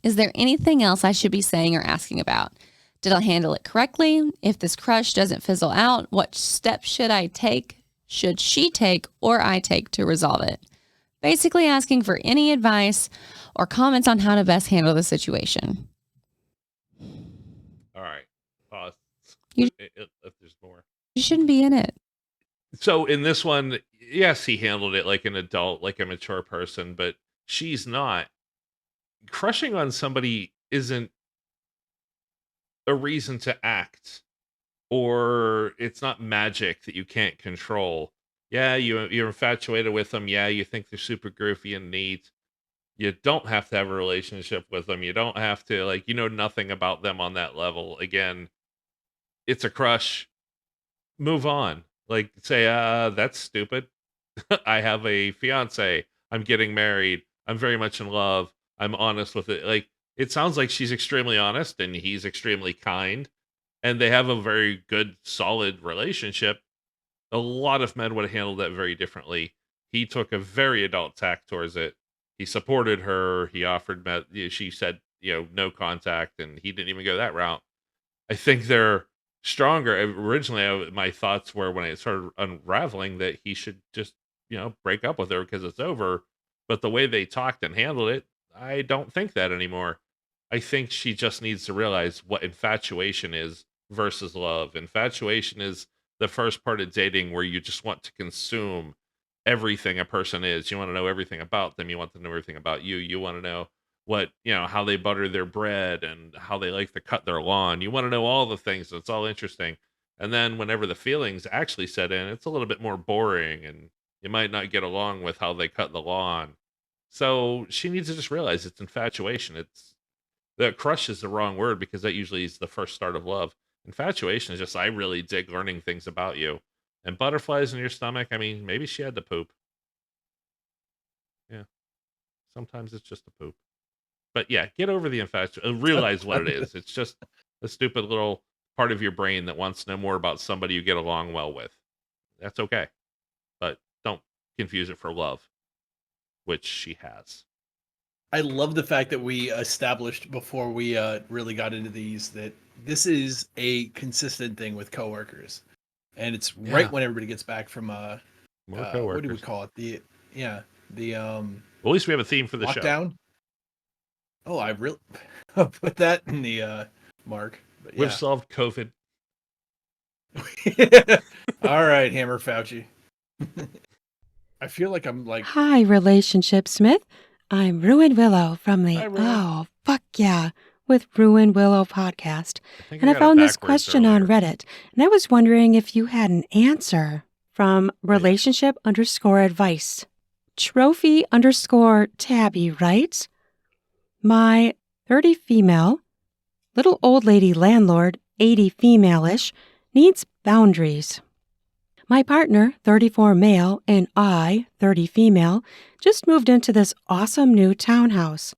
Is there anything else I should be saying or asking about? Did I handle it correctly? If this crush doesn't fizzle out, what steps should I take? Should she take or I take to resolve it? Basically asking for any advice or comments on how to best handle the situation.
All right. Pause.
If
there's more.
You shouldn't be in it.
So in this one, yes, he handled it like an adult, like a mature person, but she's not. Crushing on somebody isn't a reason to act, or it's not magic that you can't control. Yeah, you're infatuated with them. Yeah, you think they're super goofy and neat. You don't have to have a relationship with them. You don't have to, like, you know nothing about them on that level. Again, it's a crush, move on. Like, say, that's stupid. I have a fiance. I'm getting married. I'm very much in love. I'm honest with it. Like, it sounds like she's extremely honest and he's extremely kind, and they have a very good, solid relationship. A lot of men would have handled that very differently. He took a very adult tack towards it. He supported her. He offered, she said, no contact, and he didn't even go that route. I think they're stronger. Originally, my thoughts were when I started unraveling that he should just, break up with her because it's over. But the way they talked and handled it, I don't think that anymore. I think she just needs to realize what infatuation is versus love. Infatuation is the first part of dating where you just want to consume everything a person is. You want to know everything about them. You want to know everything about you. You want to know what, how they butter their bread and how they like to cut their lawn. You want to know all the things. It's all interesting. And then whenever the feelings actually set in, it's a little bit more boring and you might not get along with how they cut the lawn. So she needs to just realize it's infatuation. It's the crush is the wrong word because that usually is the first start of love. Infatuation is just, I really dig learning things about you. And butterflies in your stomach, I mean, maybe she had to poop. Yeah. Sometimes it's just a poop. But yeah, get over the infatuation. Realize what it is. It's just a stupid little part of your brain that wants to know more about somebody you get along well with. That's okay. But don't confuse it for love, which she has.
I love the fact that we established before we really got into these that this is a consistent thing with coworkers, and it's right when everybody gets back from
more coworkers.
what do we call it? The
Well, at least we have a theme for the show.
lockdown. Oh, I really put that in the mark. But
We've solved COVID.
All right, Hammer Fauci. I feel like I'm like,
Hi, Relationship Smith. I'm Ruin Willow from the
Hi, Ruin.
Oh, Fuck Yeah with Ruin Willow podcast.
think
And I
got it
found this
backwards
question on
earlier.
Reddit, and I was wondering if you had an answer from relationship_advice. Trophy_Tabby writes, my 30 female, little old lady landlord, 80 female-ish, needs boundaries. My partner, 34 male, and I, 30 female, just moved into this awesome new townhouse.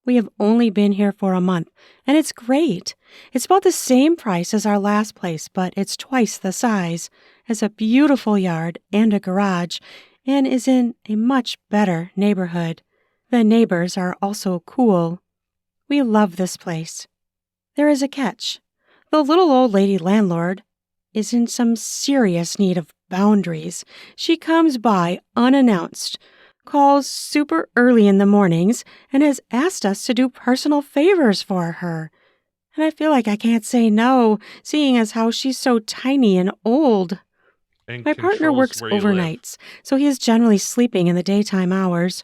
We have only been here for a month, and it's great. It's about the same price as our last place, but it's twice the size, has a beautiful yard and a garage, and is in a much better neighborhood. The neighbors are also cool. We love this place. There is a catch. The little old lady landlord is in some serious need of boundaries. She comes by unannounced, calls super early in the mornings, and has asked us to do personal favors for her. And I feel like I can't say no, seeing as how she's so tiny and old.
And
My partner
controls
works
where you live.
overnights, so he is generally sleeping in the daytime hours.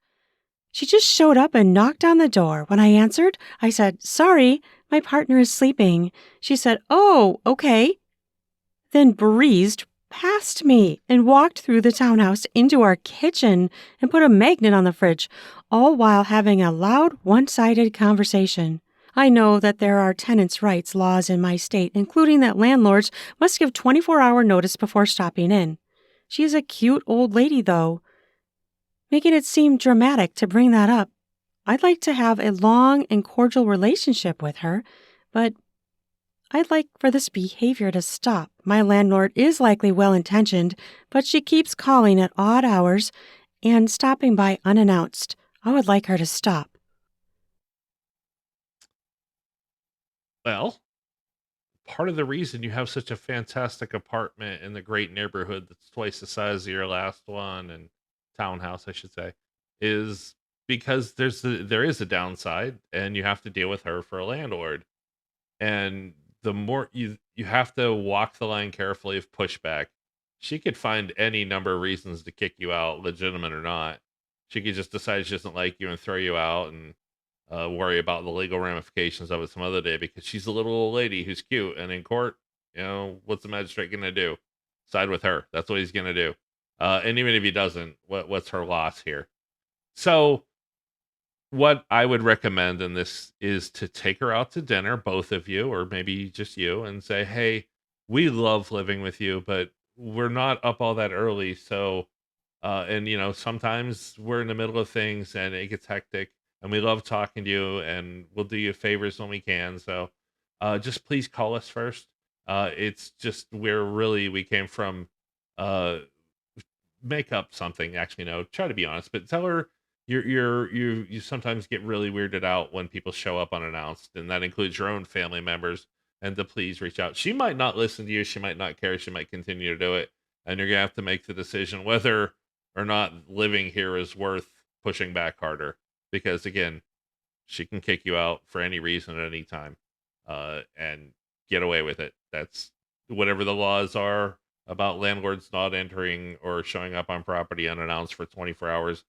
She just showed up and knocked on the door. When I answered, I said, "Sorry, my partner is sleeping." She said, "Oh, okay." Then breezed past me and walked through the townhouse into our kitchen and put a magnet on the fridge, all while having a loud, one-sided conversation. I know that there are tenants' rights laws in my state, including that landlords must give 24-hour notice before stopping in. She is a cute old lady, though, making it seem dramatic to bring that up. I'd like to have a long and cordial relationship with her, but I'd like for this behavior to stop. My landlord is likely well-intentioned, but she keeps calling at odd hours and stopping by unannounced. I would like her to stop.
Well, part of the reason you have such a fantastic apartment in the great neighborhood that's twice the size of your last one and townhouse, I should say, is because there is a downside and you have to deal with her for a landlord. And the more you have to walk the line carefully of pushback. She could find any number of reasons to kick you out, legitimate or not. She could just decide she doesn't like you and throw you out and worry about the legal ramifications of it some other day because she's a little old lady who's cute. And in court, what's the magistrate going to do? Side with her. That's what he's going to do. And even if he doesn't, what's her loss here? So what I would recommend in this is to take her out to dinner, both of you, or maybe just you, and say, hey, we love living with you, but we're not up all that early. So, and sometimes we're in the middle of things and it gets hectic, and we love talking to you, and we'll do you favors when we can. So, just please call us first. It's just where really we came from. Uh, make up something. Actually, no, try to be honest, but tell her you sometimes get really weirded out when people show up unannounced, and that includes your own family members. And to please reach out. She might not listen to you. She might not care. She might continue to do it, and you're gonna have to make the decision whether or not living here is worth pushing back harder. Because again, she can kick you out for any reason at any time, and get away with it. That's whatever the laws are about landlords not entering or showing up on property unannounced for 24 hours.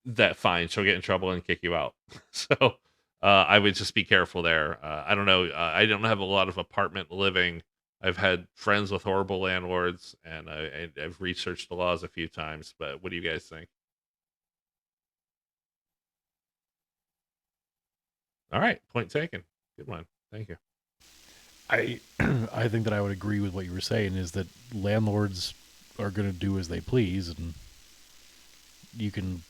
That fine, she'll get in trouble and kick you out. So I would just be careful there. I don't know. I don't have a lot of apartment living. I've had friends with horrible landlords, and I've researched the laws a few times. But what do you guys think? All right, point taken. Good one. Thank you.
I I think that I would agree with what you were saying, is that landlords are going to do as they please, and you can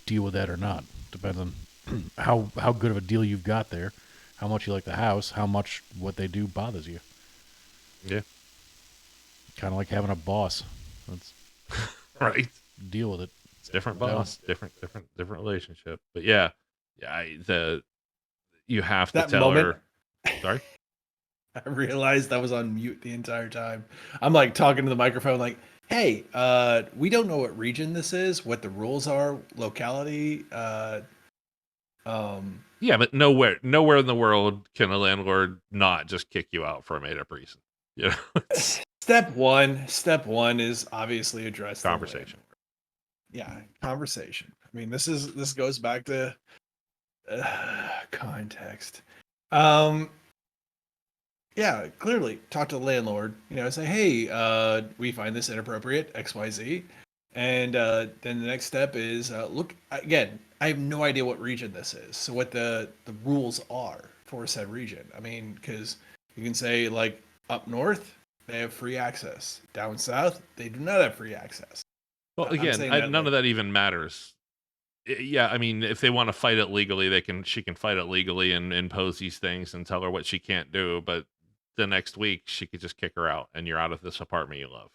deal with that or not. Depends on how good of a deal you've got there, how much you like the house, how much what they do bothers you.
Yeah.
Kind of like having a boss. Let's
Right.
deal with it.
It's different
Yeah.
boss, different relationship. But yeah, you have to
That
tell
moment,
her. Sorry.
I realized I was on mute the entire time. I'm like talking to the microphone, like, "Hey, we don't know what region this is, what the rules are, locality."
Yeah, but nowhere in the world can a landlord not just kick you out for a made up reason. You know, it's
Step one is obviously address the
conversation.
landlord. Yeah, conversation. I mean, this goes back to context. Yeah, clearly talk to the landlord. Say, hey, we find this inappropriate, XYZ. And then the next step is look again. I have no idea what region this is, so what the rules are for said region. I mean, because you can say like up north they have free access, down south they do not have free access.
Well,
I'm
again,
saying that
none
like,
of that even matters. Yeah, I mean, if they want to fight it legally, she can fight it legally and impose these things and tell her what she can't do. But the next week, she could just kick her out, and you're out of this apartment you love.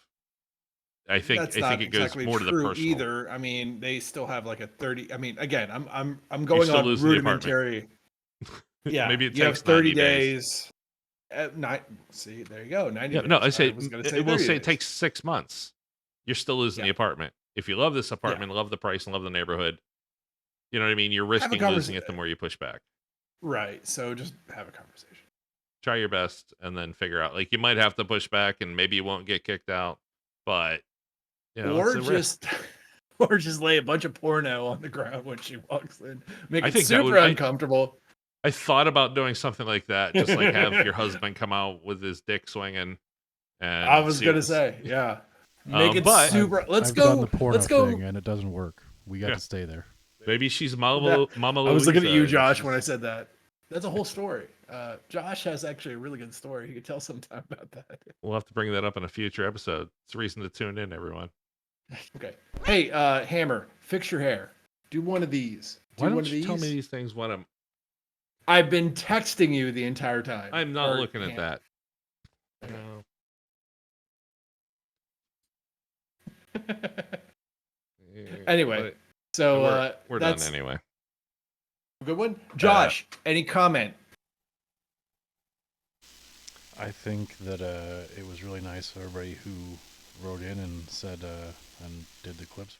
I think
that's not
it goes
exactly
more to the
true
personal.
either. I mean, they still have like a 30. I mean, again, I'm
You're
going
still
on
losing the apartment.
rudimentary. Yeah,
Maybe it
you have
takes
30
90 days.
days. See, there you go. 90
Yeah,
days.
no, I say
was going to say
we'll
30
say it
days.
takes 6 months. You're still losing the
Yeah.
apartment. If you love this apartment, love the price, and love the neighborhood, you know what I mean? You're risking losing it the more you push back.
Right. So just have a conversation.
Try your best and then figure out. Like, you might have to push back and maybe you won't get kicked out, but
Or
it's a risk.
or just lay a bunch of porno on the ground when she walks in. Make
I
it
think that
super
would
uncomfortable.
I thought about doing something like that, just like have your husband come out with his dick swinging and
I was
see
going to
what
say, yeah. Make it
but
super. Let's
I've
go.
done the porno
Let's go.
thing, and it doesn't work. We got
Yeah.
to stay there.
Maybe she's Mama
I was looking at you,
Louisa,
Josh,
and
when I said that. That's a whole story. Josh has actually a really good story. He could tell sometime about that.
we'll have to bring that up in a future episode. It's a reason to tune in, everyone.
Okay. Hey, Hammer, fix your hair. Do one of these.
Why
one
don't
of
you
these.
tell me these things when
I've been texting you the entire time.
I'm not
Or
looking at
Ham-
that.
Okay.
No.
Anyway, so
we're done
that's
anyway.
good one. Josh, any comment?
I think that it was really nice of everybody who wrote in and said and did the clips.